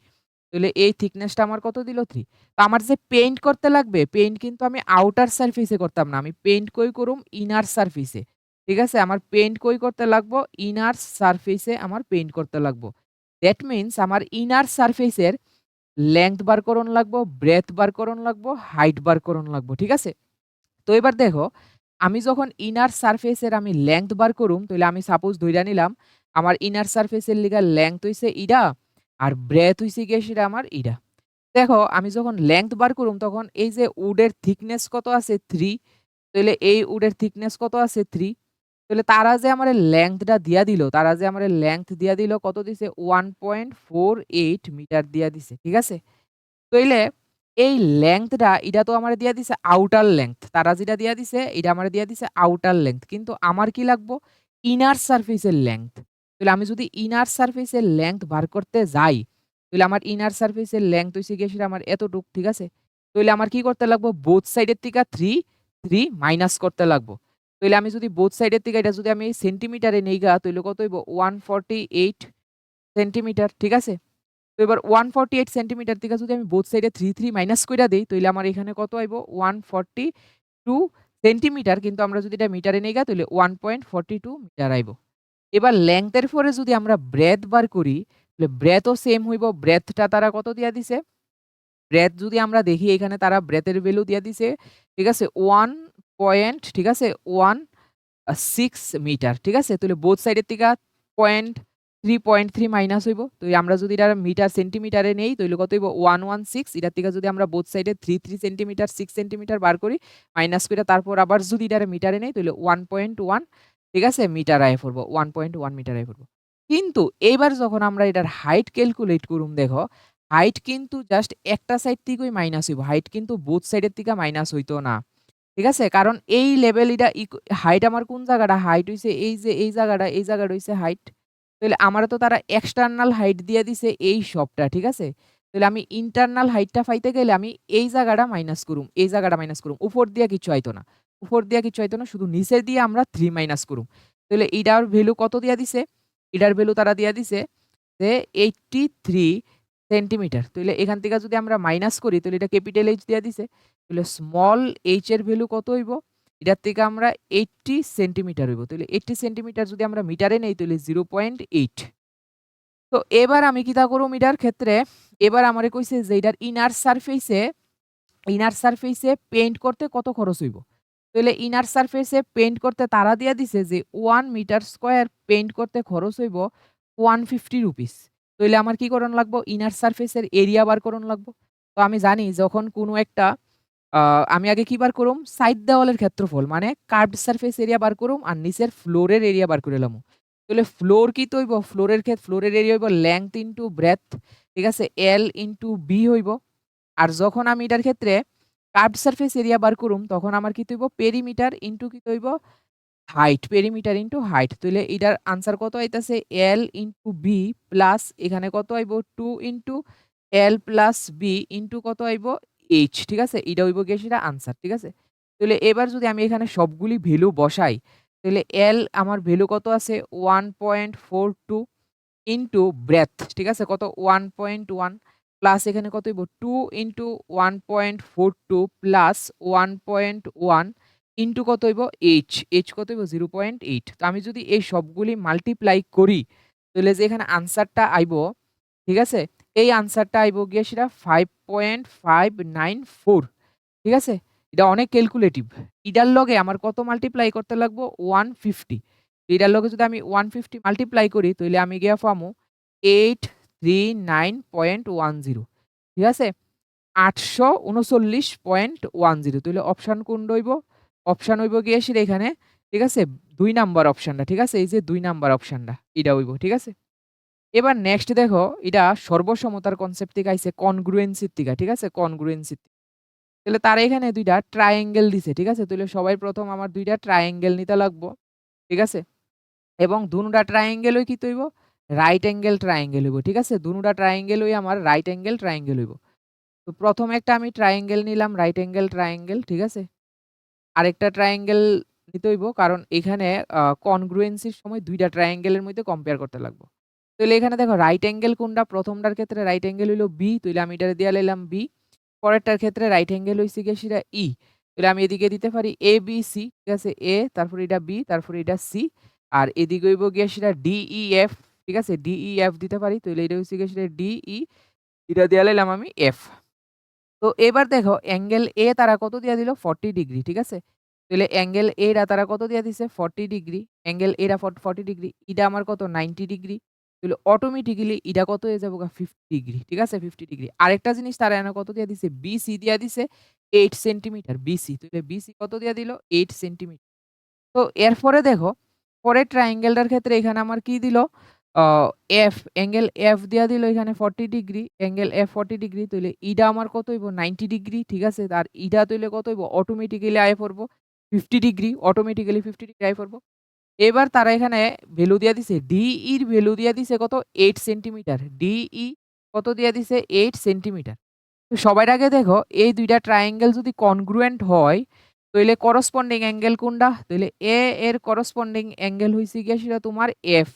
তাহলে এই থিকনেসটা আমার কত দিল 3 তো আমার যে পেইন্ট করতে লাগবে পেইন্ট কিন্তু আমি আউটার সারফেসে করতাম না আমি পেইন্ট কই করুম ইনার সারফেসে ঠিক আছে আমার পেইন্ট কই করতে লাগবো ইনার সারফেসে আমার পেইন্ট করতে লাগবো দ্যাট মিন্স আমার ইনার সারফেসের লেংথ বার করণ লাগবো ব্রেথ বার করণ লাগবো হাইট বার করণ লাগবো ঠিক আছে তো এবার দেখো আমি যখন ইনার সারফেসের আমি লেংথ বার করুম তাহলে আমি সাপোজ ধইরা নিলাম আমার ইনার সারফেসের লিগা লেংথ হইছে ইডা আর ব্রেথ হইছে গিয়ে সেটা আমার ইডা দেখো আমি যখন লেংথ বার করুম তখন এই যে উডের থিকনেস কত আছে 3 তাহলে এই উডের থিকনেস কত আছে 3 তাহলে তারা যে আমারে লেংথটা দিয়া দিল তারা যে আমারে লেংথ দিয়া দিল কত দিছে 1.48 মিটার দিয়া দিছে ঠিক আছে তাইলে এই লেংথটা এটা তো আমারে দিয়া দিছে আউটার লেংথ তারা যেটা দিয়া দিছে এটা আমারে দিয়া দিছে আউটার লেংথ কিন্তু আমার কি লাগবো ইনার সারফেসের লেংথ তাহলে আমি যদি ইনার সারফেসের লেংথ বার করতে যাই তাহলে আমার ইনার সারফেসের লেংথ হইছে গিয়ে সেটা আমার এতটুক ঠিক আছে তাহলে আমার কি করতে লাগবো বোথ সাইডের থেকে 3 মাইনাস করতে লাগবো তাহলে আমি যদি বোথ সাইডের থেকে এটা যদি আমি সেন্টিমিটারে নেই গা তাহলে কত হইব 148 সেন্টিমিটার ঠিক আছে তো এবার 148 সেন্টিমিটার থেকে যদি আমি বোথ সাইডে 3 মাইনাস কইরা দেই তাহলে আমার এখানে কত আইব 142 সেন্টিমিটার কিন্তু আমরা যদি এটা মিটারে নেই গা তাহলে 1.42 মিটার আইব এবার লেংথের পরে যদি আমরা ব্রেথ বার করি তাহলে ব্রেথও সেম হইব ব্রেথটা তারা কত দিয়া দিছে ব্রেথ যদি আমরা দেখি এখানে তারা ব্রেথের ভ্যালু দিয়া দিছে ঠিক আছে 1 পয়েন্ট ঠিক আছে 1.6 মিটার ঠিক আছে তাহলে বোথ সাইডের থেকে পয়েন্ট 3.3 মাইনাস হইব তো আমরা যদি এটা মিটার সেন্টিমিটারে নেই তাহলে কত হইব 116 এটার থেকে যদি আমরা বোথ সাইডে 3 সেন্টিমিটার 6 সেন্টিমিটার বার করি মাইনাস করে তারপর আবার যদি এটা মিটারে নেই তাহলে 1.1 ঠিক আছে মিটার আয় পড়ব 1.1 মিটার আয় পড়ব কিন্তু এইবার যখন আমরা এটার হাইট ক্যালকুলেট করুম দেখো হাইট কিন্তু জাস্ট একটা সাইড থেকেই মাইনাস হইব। হাইট কিন্তু বোথ সাইডের থেকে মাইনাস হইতো না। ঠিক আছে? কারণ এই লেভেল এটা হাইট আমার কোন জায়গাটা? হাইট হইছে এই যে এই জায়গাটা, এই জায়গাটা হইছে হাইট। তাইলে আমারে তো তারা এক্সটার্নাল হাইট দিয়ে দিছে এই সবটা। ঠিক আছে? তাইলে আমি ইন্টারনাল হাইটটা পাইতে গেলে আমি এই জায়গাটা মাইনাস করুম, এই জায়গাটা মাইনাস করুম। উপর দিয়া কিচ্ছু আইতো না। উপর দিয়া কিচ্ছু আইতো না। শুধু নিচের দিয়ে আমরা 3 মাইনাস করুম। তাইলে এইটার ভ্যালু কত দিয়া দিছে? এটার ভ্যালু তারা দিয়া দিছে যে 83 সেন্টিমিটার। তাইলে এখান থেকে যদি আমরা মাইনাস করি তাহলে এটা ক্যাপিটাল H দিয়া দিছে। তাহলে স্মল h এর ভ্যালু কত হইব? এটার থেকে আমরা 80 সেন্টিমিটার হইব। তাহলে 80 সেন্টিমিটার যদি আমরা মিটারে নেই তাহলে 0.8। তো এবার আমি কিতা করুম এটার ক্ষেত্রে? এবার আমারে কইছে যে এটার ইনার সারফেসে পেইন্ট করতে কত খরচ হইব? তাইলে ইনার সারফেসে পেইন্ট করতে তারা দিয়া দিছে যে 1 মিটার স্কয়ার পেইন্ট করতে খরচ হইব 150 রুপিস। তাইলে আমার কি করণ লাগবো? ইনার সারফেসের এরিয়া বার করণ লাগবো। তো আমি জানি যখন কোনো একটা আ আমি আগে কি বার করুম? সাইড দেওয়ালের ক্ষেত্রফল মানে কার্ভড সারফেস এরিয়া বার করুম আর নিচের ফ্লোরের এরিয়া বার করে লামু। তাহলে ফ্লোর কি হইব? ফ্লোরের এরিয়া হইব লেংথ ইনটু ব্রেডথ, ঠিক আছে? L ইনটু B হইব। আর যখন আমি এটার ক্ষেত্রে কার্ভড সারফেস এরিয়া বার করুম তখন আমার কি হইব? পেরিমিটার ইনটু কি হইব? Height, perimeter into height. তাইলে এটার আনসার কত আইতাছে? L ইনটু B প্লাস এখানে কত আইব? 2 into L plus B into কত আইব? H, ঠিক আছে? এটা হইব গিয়ে সেটা আনসার, ঠিক আছে? তাহলে এবার যদি আমি এখানে সবগুলি ভ্যালু বসাই, তাহলে L আমার ভ্যালু কত আছে? 1.42 ইনটু ব্রেডথ, ঠিক আছে? কত? 1.1 প্লাস এখানে কত হইব? 2 ইনটু 1.42 প্লাস 1.1 ইনটু কত হইব? H কত হইব? 0.8। তো আমি যদি এই সবগুলি মাল্টিপ্লাই করি, তাহলে যে এখানে আনসারটা আইব, ঠিক আছে? এই আনসারটা আইব গিয়ে সেটা 5.594, ঠিক আছে? এটা অনেক ক্যালকুলেটিভ। এটার লগে আমার কত মাল্টিপ্লাই করতে লাগবো? 150। এটার লগে যদি আমি 150 মাল্টিপ্লাই করি তাইলে আমি গিয়া পামু 839.10, ঠিক আছে? 839.10। তাইলে অপশন কোনটা হইব? অপশন হইব গিয়ে সেটা এখানে, ঠিক আছে? ২ নাম্বার অপশনটা, ঠিক আছে? এই যে ২ নাম্বার অপশনটা, এটা হইব, ঠিক আছে? এবার নেক্সট দেখো, এটা সর্বসমতার কনসেপ্ট থেকে আইছে কনগ্রুয়েন্সির থেকে, ঠিক আছে? কনগ্রুয়েন্সি। তাহলে তারা এখানে ২ টা ট্রায়াঙ্গেল দিছে, ঠিক আছে? তাহলে সবাই প্রথম আমার ২ টা ট্রায়াঙ্গেল নিতে লাগবো, ঠিক আছে? এবং দুনুটা ট্রায়াঙ্গেল হই কি হইব? রাইট অ্যাঙ্গেল ট্রায়াঙ্গেল হইব, ঠিক আছে? দুনুটা ট্রায়াঙ্গেল হই আমার রাইট অ্যাঙ্গেল ট্রায়াঙ্গেল হইব। তো প্রথম একটা আমি ট্রায়াঙ্গেল নিলাম রাইট অ্যাঙ্গেল ট্রায়াঙ্গেল, ঠিক আছে? আরেকটা ট্রায়াঙ্গেল নিতে হইব কারণ এখানে কনগ্রুয়েন্সির সময় ২ টা ট্রায়াঙ্গেলের মধ্যে কম্পেয়ার করতে লাগবো। তাইলে এখানে দেখো রাইট অ্যাঙ্গেল কোনটা? প্রথমটার ক্ষেত্রে রাইট অ্যাঙ্গেল হইলো B, তাইলে আমি এটারে দিয়া লাইলাম B। পরেরটার ক্ষেত্রে রাইট অ্যাঙ্গেল হইছে গিয়ে সেটা E। তাহলে আমি এদিকে দিতে পারি ABC, ঠিক আছে? A, তারপরে এটা B, তারপরে এটা C। আর এদিকে হইব গিয়ে সেটা DEF, ঠিক আছে? DEF দিতে পারি। তাইলে এটা হইছে গিয়ে সেটা DE, এটা দিয়া লাইলাম আমি F। তো এবার দেখো অ্যাঙ্গেল A তারা কত দিয়া দিল? 40 ডিগ্রি, ঠিক আছে? তাহলে অ্যাঙ্গেল A রা তারা কত দিয়া দিছে? 40 ডিগ্রি। অ্যাঙ্গেল A রা 40 ডিগ্রি। ইটা আমার কত? 90 ডিগ্রি। তাহলে অটোমেটিক্যালি ইটা কত হয়ে যাবো গা? 50 ডিগ্রি, ঠিক আছে? 50 ডিগ্রি। আরেকটা জিনিস তারা এখানে কত দিয়া দিছে? BC দিয়া দিছে 8 সেন্টিমিটার, BC। তাহলে BC কত দিয়া দিল? 8 সেন্টিমিটার। তো এরপরে দেখো, পরের ট্রায়াঙ্গেলটার ক্ষেত্রে এখানে আমার কি দিল? আ F, অ্যাঙ্গেল F দিয়া দিল এখানে 40 ডিগ্রি, অ্যাঙ্গেল F 40 ডিগ্রি। তাইলে ইডা আমার কত হইব? 90 ডিগ্রি, ঠিক আছে? আর ইডা তাইলে কত হইব? অটোমেটিক্যালি আইয়া পড়বো 50 ডিগ্রি, অটোমেটিক্যালি 50 ডিগ্রি আইয়া পড়বো। এবার তারা এখানে ভ্যালু দিয়া দিছে, DE র ভ্যালু দিয়া দিছে কত? 8 সেন্টিমিটার। DE কত দিয়া দিছে? 8 সেন্টিমিটার। তো সবার আগে দেখো এই ২ টা ট্রায়াঙ্গেল যদি কনগ্রুয়েন্ট হয়, তাইলে করসপন্ডিং অ্যাঙ্গেল কোনটা? তাইলে A এর করসপন্ডিং অ্যাঙ্গেল হইছে গিয়ে সেটা তোমার F।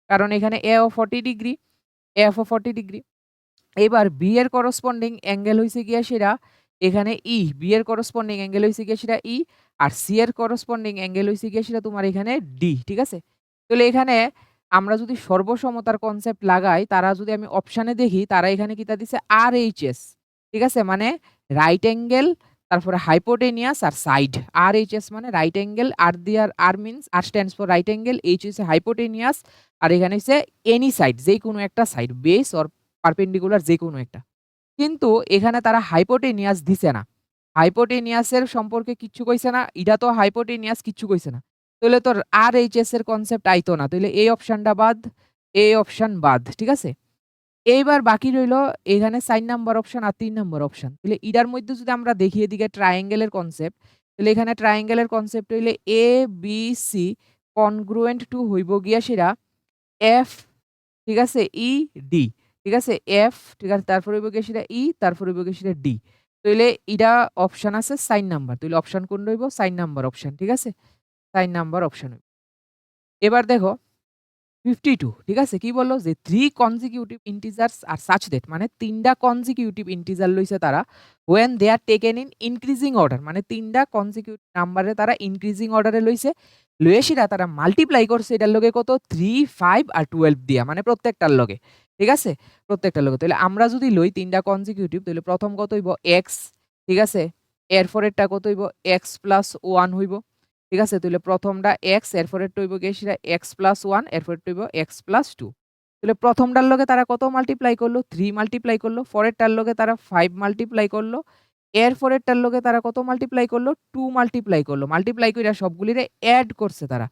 কারণ এখানে A ও 40 ডিগ্রি, F ও 40 ডিগ্রি। এবার B এর করসপন্ডিং অ্যাঙ্গেল হইছে গিয়া সেটা এখানে E। B এর করসপন্ডিং অ্যাঙ্গেল হইছে গিয়ে সেটা E। আর C এর করসপন্ডিং অ্যাঙ্গেল হইছে গিয়ে সেটা তোমার এখানে D, ঠিক আছে? তাহলে এখানে আমরা যদি সর্বসমতার কনসেপ্ট লাগাই, তারা যদি আমি অপশানে দেখি, তারা এখানে কিতা দিছে? RHS, ঠিক আছে? মানে রাইট অ্যাঙ্গেল, তারপরে হাইপোটেনিয়াস আর সাইড। RHS মানে রাইট অ্যাঙ্গেল, R দিয়ে R means R stands for right angle, H হইছে হাইপোটেনিয়াস, আর এখানে হইছে এনি সাইড, যেকোনো একটা সাইড, বেস অর পারপেন্ডিকুলার যেকোনো একটা। কিন্তু এখানে তারা হাইপোটেনিয়াস দিছে না। হাইপোটেনিয়াসের সম্পর্কে কিচ্ছু কইছে না। ইটা তো হাইপোটেনিয়াস কিচ্ছু কইছে না। তাইলে তোর RHS এর কনসেপ্ট আইতো না। তাইলে এই অপশনটা বাদ, এই অপশন বাদ। ঠিক আছে? এইবার বাকি রইল এখানে ৪ নাম্বার অপশন আর ৩ নাম্বার অপশন। তাহলে এটার মধ্যে যদি আমরা দেখি এদিকে ট্রায়াঙ্গেলের কনসেপ্ট, তাহলে এখানে ট্রায়াঙ্গেলের কনসেপ্ট হইলে এ, বি, সি congruent to হইব গিয়া সেটা এফ, ঠিক আছে? ই, ডি। ঠিক আছে? এফ, ঠিক আছে? তারপর হইব গিয়ে সেটা ই, তারপর হইব গিয়ে সেটা ডি। তাইলে ইটা অপশন আছে ৪ নাম্বার। তাইলে অপশন কোনটা হইব? ৪ নাম্বার অপশন। ঠিক আছে? ৪ নাম্বার অপশন হইব। এবার দেখো 52, ঠিক আছে? কি বলল? যে 3 consecutive integers are such that মানে ৩ টা consecutive integer লইছে তারা when they are taken in increasing order মানে ৩ টা consecutive নাম্বারে তারা increasing order এ লইছে। লইয়া সেটা তারা মাল্টিপ্লাই করছে এটার লগে কত? 3, 5 আর 12 দিয়া মানে প্রত্যেকটার লগে। ঠিক আছে? প্রত্যেকটার লগে। তাহলে আমরা যদি লই ৩ টা consecutive তাহলে প্রথম কত হইব? x, ঠিক আছে? এর পরেরটা কত হইব? x + 1 হইব। ঠিক আছে? তাহলে প্রথমটা x, এরপরেরটা হইব গিয়ে সেটা x + 1, এরপরেরটা হইব x + 2। তাহলে প্রথমটার লগে তারা কত মাল্টিপ্লাই করলো? 3 মাল্টিপ্লাই করলো। পরেরটার লগে তারা 5 মাল্টিপ্লাই করলো। এরপরেরটার লগে তারা কত মাল্টিপ্লাই করলো? 2 মাল্টিপ্লাই করলো। মাল্টিপ্লাই কইরা সবগুলিরে এড করছে তারা।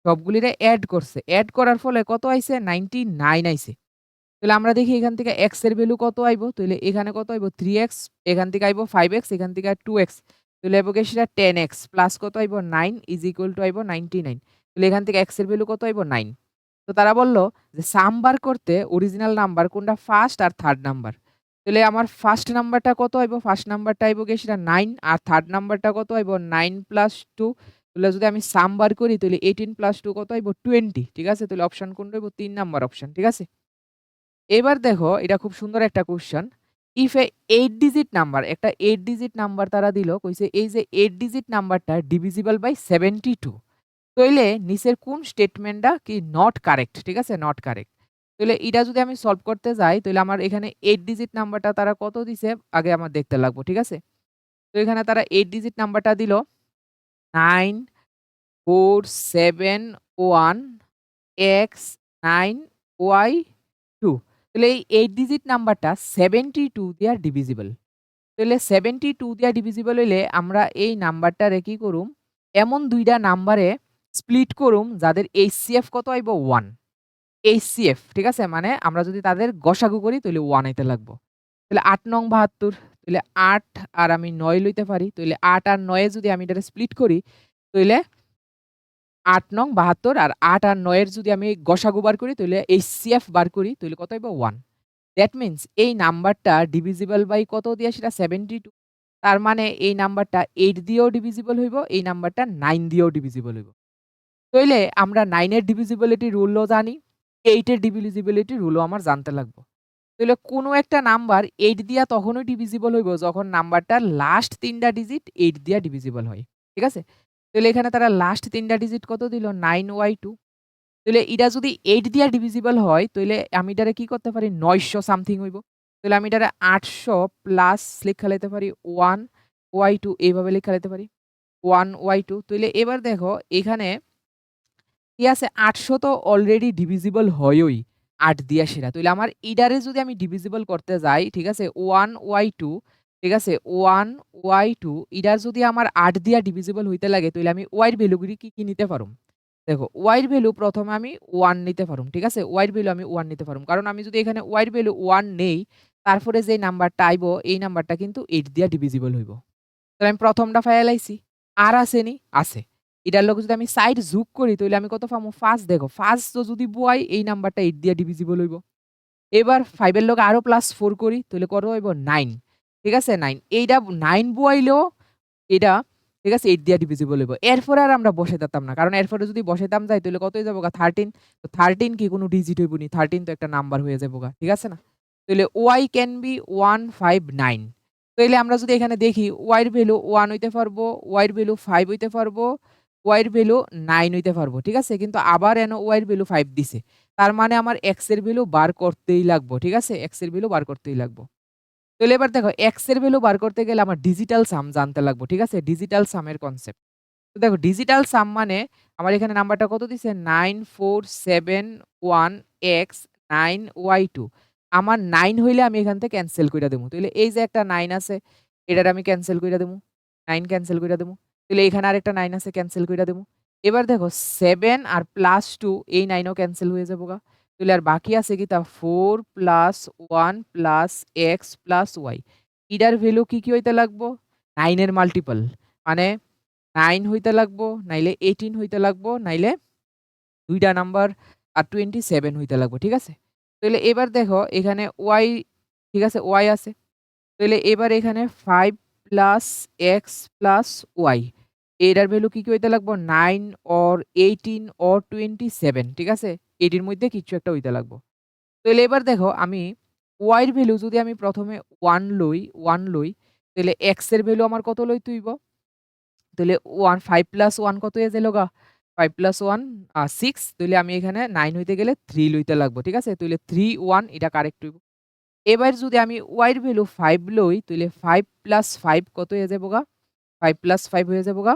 সবগুলিরে এড করছে। এড করার ফলে কত আইছে? 99 আইছে। তাহলে আমরা দেখি এখান থেকে x এর ভ্যালু কত আইব? তাহলে এখানে কত আইব? 3x, এখান থেকে আইব 5x, এখান থেকে 2x। তাহলে আইব গিয়ে সেটা 10x প্লাস কত আইব? 9 আইব 99। তাহলে এখান থেকে x এর ভ্যালু কত আইব? 9। তো তারা বলল যে সাম বার করতে অরিজিনাল নাম্বার কোনটা ফার্স্ট আর থার্ড নাম্বার। তাহলে আমার ফার্স্ট নাম্বারটা কত আইব? ফার্স্ট নাম্বারটা আইব গিয়ে সেটা 9 আর থার্ড নাম্বারটা কত আইব? 9 + 2। তাহলে যদি আমি সাম বার করি তাহলে 18 + 2 কত আইব? 20। ঠিক আছে? তাহলে অপশন কোনটা হইব? ৩ নাম্বার অপশন। ঠিক আছে? এবার দেখো এটা খুব সুন্দর একটা question. If A 8 digit number, একটা 8 ডিজিট নাম্বার তারা দিল, কইছে এই যে 8 ডিজিট নাম্বারটা ডিভিজিবল বাই 72, তাইলে নিচের কোন স্টেটমেন্টটা কি নট কারেক্ট, ঠিক আছে? Not correct. তাহলে এটা যদি আমি সলভ করতে যাই তাহলে আমার এখানে 8 ডিজিট নাম্বারটা তারা কত দিছে আগে আমার দেখতে লাগবো, ঠিক আছে? তো এখানে তারা 8 ডিজিট নাম্বারটা দিল 9 4 7 1 x 9 y 2। তাহলে এই 8 ডিজিট নাম্বারটা 72 দিয়া ডিভিজিবল। তাহলে 72 দিয়া ডিভিজিবল হইলে আমরা এই নাম্বারটারে কি করুম? এমন ২ টা নাম্বারে স্প্লিট করুম যাদের HCF কত আইব? 1। HCF, ঠিক আছে? মানে আমরা যদি তাদের গসাগু করি তাহলে 1 আইতে লাগবো। তাহলে ৮ নং ৭২, তাহলে ৮ আর আমি ৯ লইতে পারি। তাহলে ৮ আর ৯ এ যদি আমি এটারে স্প্লিট করি তাইলে ৮ নং ৭২ আর ৮ আর ৯ এর যদি আমি গসাগু বার করি তাহলে HCF বার করি তাহলে কত হইব? 1। দ্যাট মিনস এই নাম্বারটা ডিভিজিবল বাই কত দিয়া সেটা 72। তার মানে এই নাম্বারটা 8 দিয়েও ডিভিজিবল হইব, এই নাম্বারটা 9 দিয়েও ডিভিজিবল হইব। তাইলে আমরা 9 এর ডিভিজিবিলিটি রুলও জানি, 8 এর ডিভিজিবিলিটি রুলও আমার জানতে লাগবো। তাহলে কোনো একটা নাম্বার 8 দিয়া তখনই ডিভিজিবল হইব যখন নাম্বারটার লাস্ট ৩ টা ডিজিট 8 দিয়া ডিভিজিবল হয়। ঠিক আছে? তাহলে এখানে তারা লাস্ট ৩ টা ডিজিট কত দিল? 9y2। তাহলে এটা যদি 8 দিয়া ডিভিজিবল হয় তাইলে আমি এটারে কি করতে পারি? ৯০০ সামথিং হইব। তাহলে আমি এটারে ৮০০ প্লাস লিখা লাইতে পারি 1y2 এইভাবে লিখা লাইতে পারি। 1y2। তাইলে এবার দেখো এখানে কি আছে? ৮০০ তো অলরেডি ডিভিজিবল হয়ই ৮ দিয়া সেটা। তাইলে আমার এটারে যদি আমি ডিভিজিবল করতে যাই, ঠিক আছে? 1y2, ঠিক আছে? 1y2 এটার যদি আমার ৮ দিয়া ডিভিজিবল হইতে লাগে তাইলে আমি y এর ভ্যালুগুলি কি নিতে পারুম? দেখো y এর ভ্যালু প্রথমে আমি 1 নিতে পারুম। ঠিক আছে? y এর ভ্যালু আমি 1 নিতে পারুম। কারণ আমি যদি এখানে y এর ভ্যালু 1 নেই, তারপরে যে নাম্বারটা আইবো এই নাম্বারটা কিন্তু 8 দিয়া ডিভিজিবল হইব। তাহলে আমি প্রথমটা পাইয়া লাইছি। আর আসেনি? আছে। এটার লগে যদি আমি সাইড যোগ করি তাইলে আমি কত পামু? ৫। দেখো ৫ তো যদি বুয়াই এই নাম্বারটা 8 দিয়া ডিভিজিবল হইব। এবার 5 এর লগে আরো +4 করি তাইলে কত হইব? ৯। ঠিক আছে? ৯। এইটা ৯ বুয়াইলেও এটা, ঠিক আছে? 8 দিয়া ডিভিজিবল হইব। এরপরে আর আমরা বসাইতাম না। কারণ এরপরে যদি বসাইতাম যাই তাইলে কত হয়ে যাবো গা? 13। তো 13 কি কোনো ডিজিট হইব নি? 13 তো একটা নাম্বার হয়ে যাবো গা। ঠিক আছে না? তাইলে y ক্যান বি 159। তাইলে আমরা যদি এখানে দেখি y এর ভ্যালু 1 হইতে পারবো, y এর ভ্যালু 5 হইতে পারবো, y এর ভ্যালু 9 হইতে পারবো। ঠিক আছে? কিন্তু আবার এনো y এর ভ্যালু 5 দিছে। তার মানে আমার x এর ভ্যালু বার করতেই লাগবো। ঠিক আছে? x এর ভ্যালু বার করতেই লাগবো। তাহলে এবার দেখো x এর ভ্যালু বার করতে গেলে আমার ডিজিটাল সাম জানতে লাগবো। ঠিক আছে? ডিজিটাল সামের কনসেপ্ট। তো দেখো ডিজিটাল সাম মানে আমার এখানে নাম্বারটা কত দিছে? 9471x 9y2। আমার 9 হইলে আমি এখান থেকে ক্যানসেল কইরা দেবো। তাইলে এই যে একটা 9 আছে, এটারে আমি ক্যানসেল কইরা দেবো। 9 ক্যানসেল কইরা দেবো। তাইলে এখানে আরেকটা 9 আছে, ক্যানসেল কইরা দেবো। এবার দেখো 7 আর +2 এই 9 ও ক্যানসেল হয়ে যাবো গা। তাহলে আর বাকি আছে কিতা 4 plus 1 plus X plus Y. এটার ভ্যালু কি হইতে লাগবো? 9 এর মাল্টিপল। মানে 9 হইতে লাগবো, নাইলে 18 হইতে লাগবো, নাইলে ২ টা নাম্বার আর 27 হইতে লাগবো। ঠিক আছে? তাহলে এবার দেখো এখানে ওয়াই, ঠিক আছে? ওয়াই আছে। তাহলে এবার এখানে 5 প্লাস এক্স প্লাস ওয়াই। এটার ভ্যালু কি হইতে লাগবো? 9 অর 18 অর 27। ঠিক আছে? এটির মধ্যে কিছু একটা হইতে লাগবো। তাহলে এবার দেখো আমি y এর ভ্যালু যদি আমি প্রথমে 1 লই, তাহলে x এর ভ্যালু আমার কত লইতে হইব? তাহলে 5 প্লাস 1 কত হয়ে যাইল গা? 5 প্লাস 1 6। তাহলে আমি এখানে 9 হইতে গেলে 3 লইতে লাগবো। ঠিক আছে? তাহলে 3 1 এটা কারেক্ট হইব। এবার যদি আমি y এর ভ্যালু 5 লই, তাহলে 5 প্লাস 5 কত হয়ে যাবো গা? 5 প্লাস 5 হয়ে যাবো গা?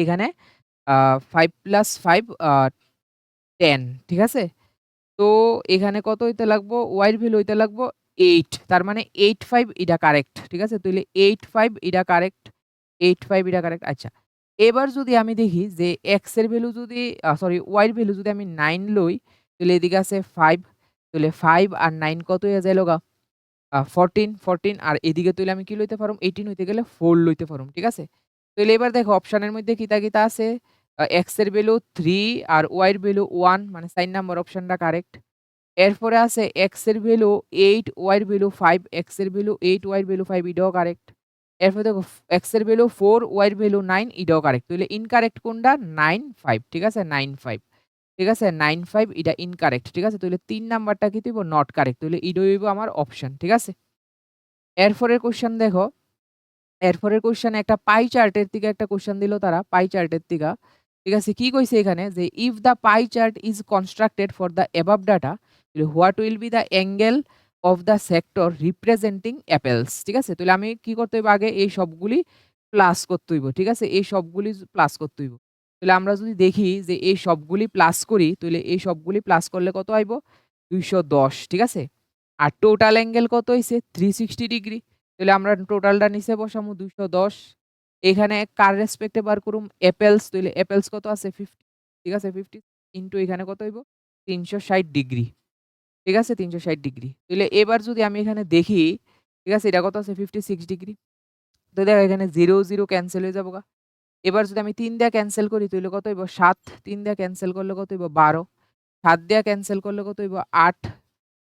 এখানে 5 প্লাস 5 10। ঠিক আছে? তো এখানে কত হইতে লাগবো? y এর ভ্যালু হইতে লাগবো 8। তার মানে 85 এটা কারেক্ট। ঠিক আছে? তাইলে 85 এটা কারেক্ট। 85 এটা কারেক্ট। আচ্ছা। এবার যদি আমি দেখি যে x এর ভ্যালু যদি সরি y এর ভ্যালু যদি আমি 9 লই, তাহলে এদিকে আছে 5। তাহলে 5 আর 9 কত হয়ে যাইলগা? 14, 14 আর এদিকে তাইলে আমি কি লইতে পারুম? 18 হইতে গেলে 4 লইতে পারুম। ঠিক আছে? তাইলে এবার দেখো অপশনের মধ্যে কিতা আছে? x এর ভ্যালু 3 আর y এর ভ্যালু 1 মানে 4 নাম্বার অপশনটা কারেক্ট। এরপরে আছে x এর ভ্যালু 8, y এর ভ্যালু 5, x এর ভ্যালু 8, y এর ভ্যালু 5 এটাও কারেক্ট। এরপর দেখো x এর ভ্যালু 4, y এর ভ্যালু 9 এটাও কারেক্ট। তাহলে ইনকারেক্ট কোনটা? 9, 5। ঠিক আছে? 9, 5। ঠিক আছে? 9, 5 এটা ইনকারেক্ট। ঠিক আছে? তাহলে ৩ নাম্বারটা কি হইব? Not correct. তাহলে এটা হইব আমার অপশন। ঠিক আছে? এরপরের কোয়েশ্চেন দেখো। এরপরের কোয়েশ্চেনে একটা পাই চার্টের থেকে একটা কোয়েশ্চেন দিল তারা, পাই চার্টের থেকে। ঠিক আছে? কি কইছে এখানে যে if the pie chart is constructed for the above data, what will be the angle of the sector representing apples. ঠিক আছে? তাহলে আমি কি করতে হইব? আগে এই সবগুলি প্লাস করতে হইব। ঠিক আছে? এই সবগুলি প্লাস করতে হইব। তাহলে আমরা যদি দেখি যে এই সবগুলি প্লাস করি, তাহলে এই সবগুলি প্লাস করলে কত আইব? ২১০। ঠিক আছে? আর টোটাল অ্যাঙ্গেল কত হইছে? 360 ডিগ্রি। তাহলে আমরা টোটালটা নিচে বসামু ২১০। এখানে কার রেসপেক্টে বার করুম? অ্যাপেলস। তাইলে অ্যাপেলস কত আছে? 50। ঠিক আছে? 50 ইনটু এখানে কত হইব? ৩৬০ ডিগ্রি। ঠিক আছে? ৩৬০ ডিগ্রি। তাইলে এবার যদি আমি এখানে দেখি, ঠিক আছে? এটা কত আছে? 56 ডিগ্রি। তো দেখো এখানে 0, 0 ক্যানসেল হয়ে যাবোগা। এবার যদি আমি ৩ দিয়া ক্যানসেল করি তাহলে কত হইব? ৭। ৩ দিয়া ক্যানসেল করলে কত হইব? ১২। ৭ দিয়া ক্যানসেল করলে কত হইব? ৮।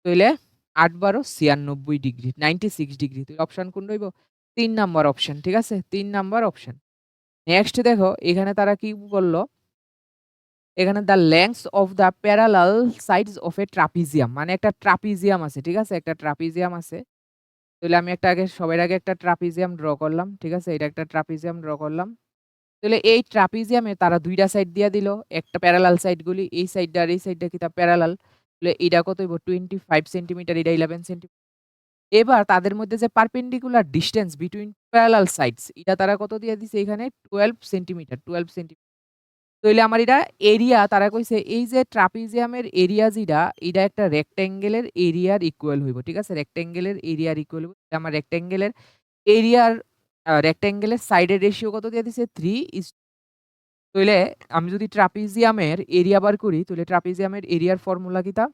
তাইলে ৮ ১২ ৯৬ ডিগ্রি, 96 ডিগ্রি। তো অপশন কোনটা হইব? ৩ নাম্বার অপশন। ঠিক আছে? ৩ নাম্বার অপশন। নেক্সট দেখো এখানে তারা কি বলল? এখানে the length of the parallel sides of A trapezium, মানে একটা ট্রাপিজিয়াম আছে। ঠিক আছে? একটা ট্রাপিজিয়াম আছে। তাহলে আমি একটা আগে সবার আগে একটা ট্রাপিজিয়াম ড্র করলাম। ঠিক আছে? এটা একটা ট্রাপিজিয়াম ড্র করলাম। তাহলে এই ট্রাপিজিয়ামে তারা ২ টা সাইড দিয়া দিল। একটা প্যারালাল সাইড গুলি এই সাইডটা আর এই সাইডটা কিতা প্যারালাল। তাহলে এটা কত হইব? 25 সেন্টিমিটার, এটা 11 সেন্টিমিটার। এবার তাদের মধ্যে যে perpendicular distance between parallel sides এটা তারা কত দিয়ে দিছে এখানে? 12 সেন্টিমিটার, 12 সেন্টিমিটার। তাইলে আমার এটা এরিয়া তারা কইছে এই যে ট্রাপিজিয়ামের এরিয়া যেটা, এটা একটা রেক্টেঙ্গেলের এরিয়ার ইকুয়াল হইব। ঠিক আছে? রেক্টেঙ্গেলের এরিয়ার ইকুয়াল হইব। আমার রেক্টেঙ্গেলের এরিয়ার রেক্টেঙ্গেলের সাইডের রেশিও কত দিয়ে দিছে? 3 তাইলে আমি যদি ট্রাপিজিয়ামের এরিয়া বার করি, তাহলে ট্রাপিজিয়ামের এরিয়ার ফর্মুলা কিতা?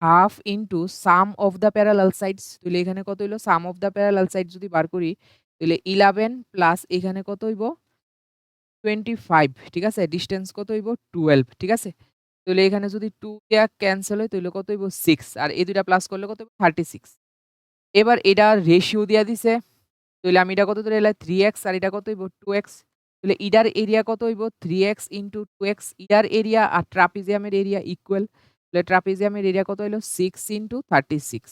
Half into some of the parallel sides. তাহলে এখানে কত হইল? সাম অফ দ্য প্যারালাল সাইড যদি বার করি, তাহলে 11 প্লাস এখানে কত হইব? 25। ঠিক আছে? ডিসট্যান্স কত হইব? 12। ঠিক আছে? তাহলে এখানে যদি 2 দিয়া ক্যানসেল হয় তাহলে কত হইব? 6 আর এই ২ টা প্লাস করলে কত হইব? 36। এবার এটা রেশিও দিয়া দিছে। তাহলে আমি এটা কত ধরে এলাই? 3x আর এটা কত হইব? 2x। তাহলে ইডার এরিয়া কত হইব? 3x into 2x। ইডার এরিয়া আর ট্রাপিজিয়ামের এরিয়া ইকুয়াল। তাহলে ট্রাপিজিয়ামের এরিয়া কত হইল? 6 ইনটু 36।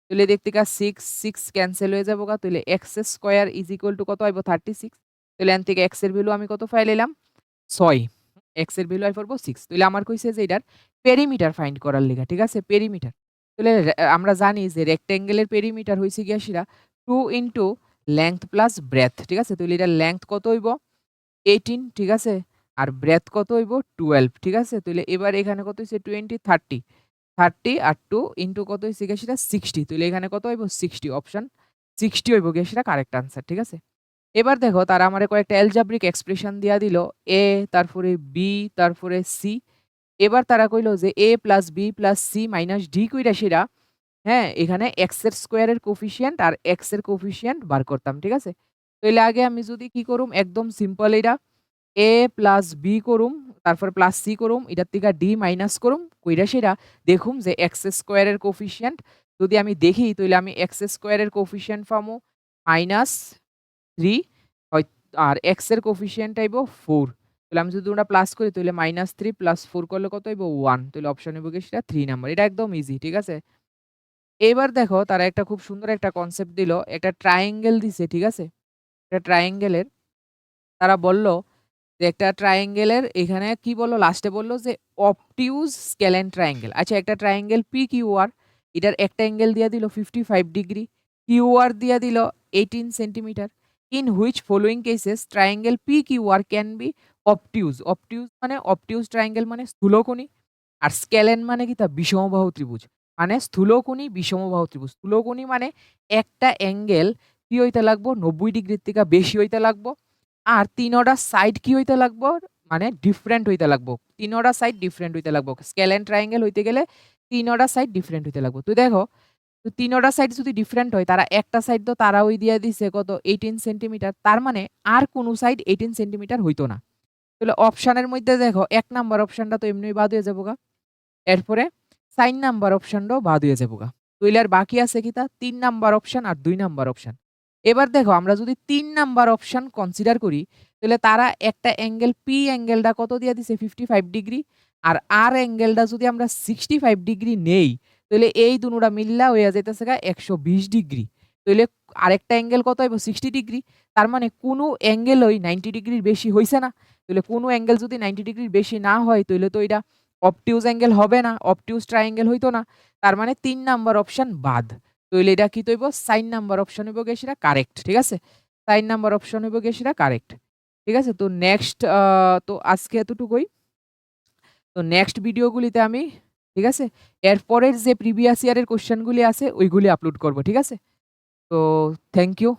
তাহলে দেখতে 6, 6 ক্যানসেল হয়ে যাবোগা। তাহলে x square is equal two কত আইব? 36। তাহলে এখান থেকে x এর ভ্যালু আমি কত পাইলাম? 6। x এর ভ্যালু আই পারবো 6। তাহলে আমার কইছে যে এটার পেরিমিটার ফাইন্ড করার লিগা। ঠিক আছে? পেরিমিটার। তাহলে আমরা জানি যে রেক্টেঙ্গেলের পেরিমিটার হইছে গিয়া সেটা 2 ইনটু লেংথ প্লাস ব্রেথ। ঠিক আছে? তাহলে এটার লেংথ কত হইব? 18। ঠিক আছে? আর ব্রেথ কত হইব? 12। ঠিক আছে? তাহলে এবার এখানে কত হইছে? 20, 30। 30 আর 2 ইনটু কত হইছে গিয়া সেটা? 60। তাহলে এখানে কত হইব? 60। অপশন 60 হইব গিয়া সেটা কারেক্ট আনসার। ঠিক আছে? এবার দেখো তারা আমারে কয়েকটা অ্যালজেব্রিক এক্সপ্রেশন দিয়া দিল। a, তারপরে b, তারপরে c। এবার তারা কইলো যে a plus b plus c minus d কইরা সেরা হ্যাঁ, এখানে x এর স্কোয়ারের কোফিসিয়েন্ট আর x এর কোফিসিয়েন্ট বার করতাম। ঠিক আছে? তাইলে আগে আমি যদি কি করুম একদম সিম্পল এইটা a প্লাস b করুম, তারপর প্লাস c করুম, এটার থেকে d মাইনাস করুম, কইরা সেরা দেখুম যে x স্কোয়ারের কোফিসিয়েন্ট যদি আমি দেখি তাইলে আমি x স্কোয়ারের কোফিসিয়েন্ট পামু -3 হয় আর x এর কোফিসিয়েন্ট আইবো 4। তাহলে আমি যদি ওটা প্লাস করি তাহলে -3 প্লাস 4 করলে কত হইবো 1। তাহলে অপশন হইবো কি সেটা 3 নাম্বার। এটা একদম ইজি। ঠিক আছে? এবার দেখো তারা একটা খুব সুন্দর একটা কনসেপ্ট দিল। একটা ট্রায়াঙ্গেল দিছে। ঠিক আছে? একটা ট্রায়াঙ্গেলের তারা বলল যে একটা ট্রায়াঙ্গেলের এখানে কি বলল লাস্টে বলল যে অবটিউজ স্কেলেন ট্রায়াঙ্গেল। আচ্ছা একটা ট্রায়াঙ্গেল PQR এটার একটা অ্যাঙ্গেল দিয়া দিল 55 ডিগ্রি, QR দিয়া দিল 18 centimetre. In which following cases triangle PQR can be obtuse. Obtuse মানে অবটিউজ ট্রায়াঙ্গেল মানে স্থূলকোণী। আর স্কেলেন মানে কি তা বিষমবাহু ত্রিভুজ। মানে স্থূলকোণী বিষমবাহু ত্রিভুজ। স্থূলকোণী মানে একটা অ্যাঙ্গেল কি হইতে লাগবো 90 ডিগ্রির থেকে বেশি হইতে লাগবো। আর ৩ ওটা সাইড কি হইতে লাগবো? মানে ডিফারেন্ট হইতে লাগবো। ৩ ওটা সাইড ডিফারেন্ট হইতে লাগবো। স্কেলেন ট্রায়াঙ্গেল হইতে গেলে ৩ ওটা সাইড ডিফারেন্ট হইতে লাগবো। তো দেখো, তো ৩ ওটা সাইড যদি ডিফারেন্ট হয় তারা একটা সাইড তো তারা ওই দিয়া দিছে কত 18 সেন্টিমিটার। তার মানে আর কোন সাইড 18 সেন্টিমিটার হইতো না। তাহলে অপশনের মধ্যে দেখো ১ নাম্বার অপশনটা তো এমনিই বাদ হয়ে যাবোগা। এরপরে ৪ নাম্বার অপশনটাও বাদ হয়ে যাবোগা। তাইলে আর বাকি আছে কিতা ৩ নাম্বার অপশন আর ২ নাম্বার অপশন। এবার দেখো আমরা যদি ৩ নাম্বার অপশন কনসিডার করি তাহলে তারা একটা অ্যাঙ্গেল P অ্যাঙ্গেলটা কত দিয়া দিছে 55 ডিগ্রি আর R অ্যাঙ্গেলটা যদি আমরা 65 ডিগ্রি নেই তাহলে এই দুনোটা মিল্লা হইয়া যাইতেছে গা ১২০ ডিগ্রি। তাইলে আরেকটা অ্যাঙ্গেল কত হইব 60 ডিগ্রি। তার মানে কোনো অ্যাঙ্গেলই 90 ডিগ্রির বেশি হইছে না। তাহলে কোনো অ্যাঙ্গেল যদি 90 ডিগ্রির বেশি না হয় তাইলে তো এটা অবটিউজ অ্যাঙ্গেল হবে না, অবটিউজ ট্রায়াঙ্গেল হইতো না। তার মানে ৩ নাম্বার অপশন বাদ। তাইলে এটা কি হইব ৪ নাম্বার অপশন হইব গিয়ে সেটা কারেক্ট। ঠিক আছে? ৪ নাম্বার অপশন হইব গিয়ে সেটা কারেক্ট। ঠিক আছে? তো নেক্সট তো আজকে এতটুকুই। তো নেক্সট ভিডিওগুলিতে আমি ঠিক আছে? এরপরের যে প্রিভিয়াস ইয়ারের কোয়েশ্চেন গুলি আছে ওইগুলি আপলোড করব। ঠিক আছে? তো থ্যাংক ইউ।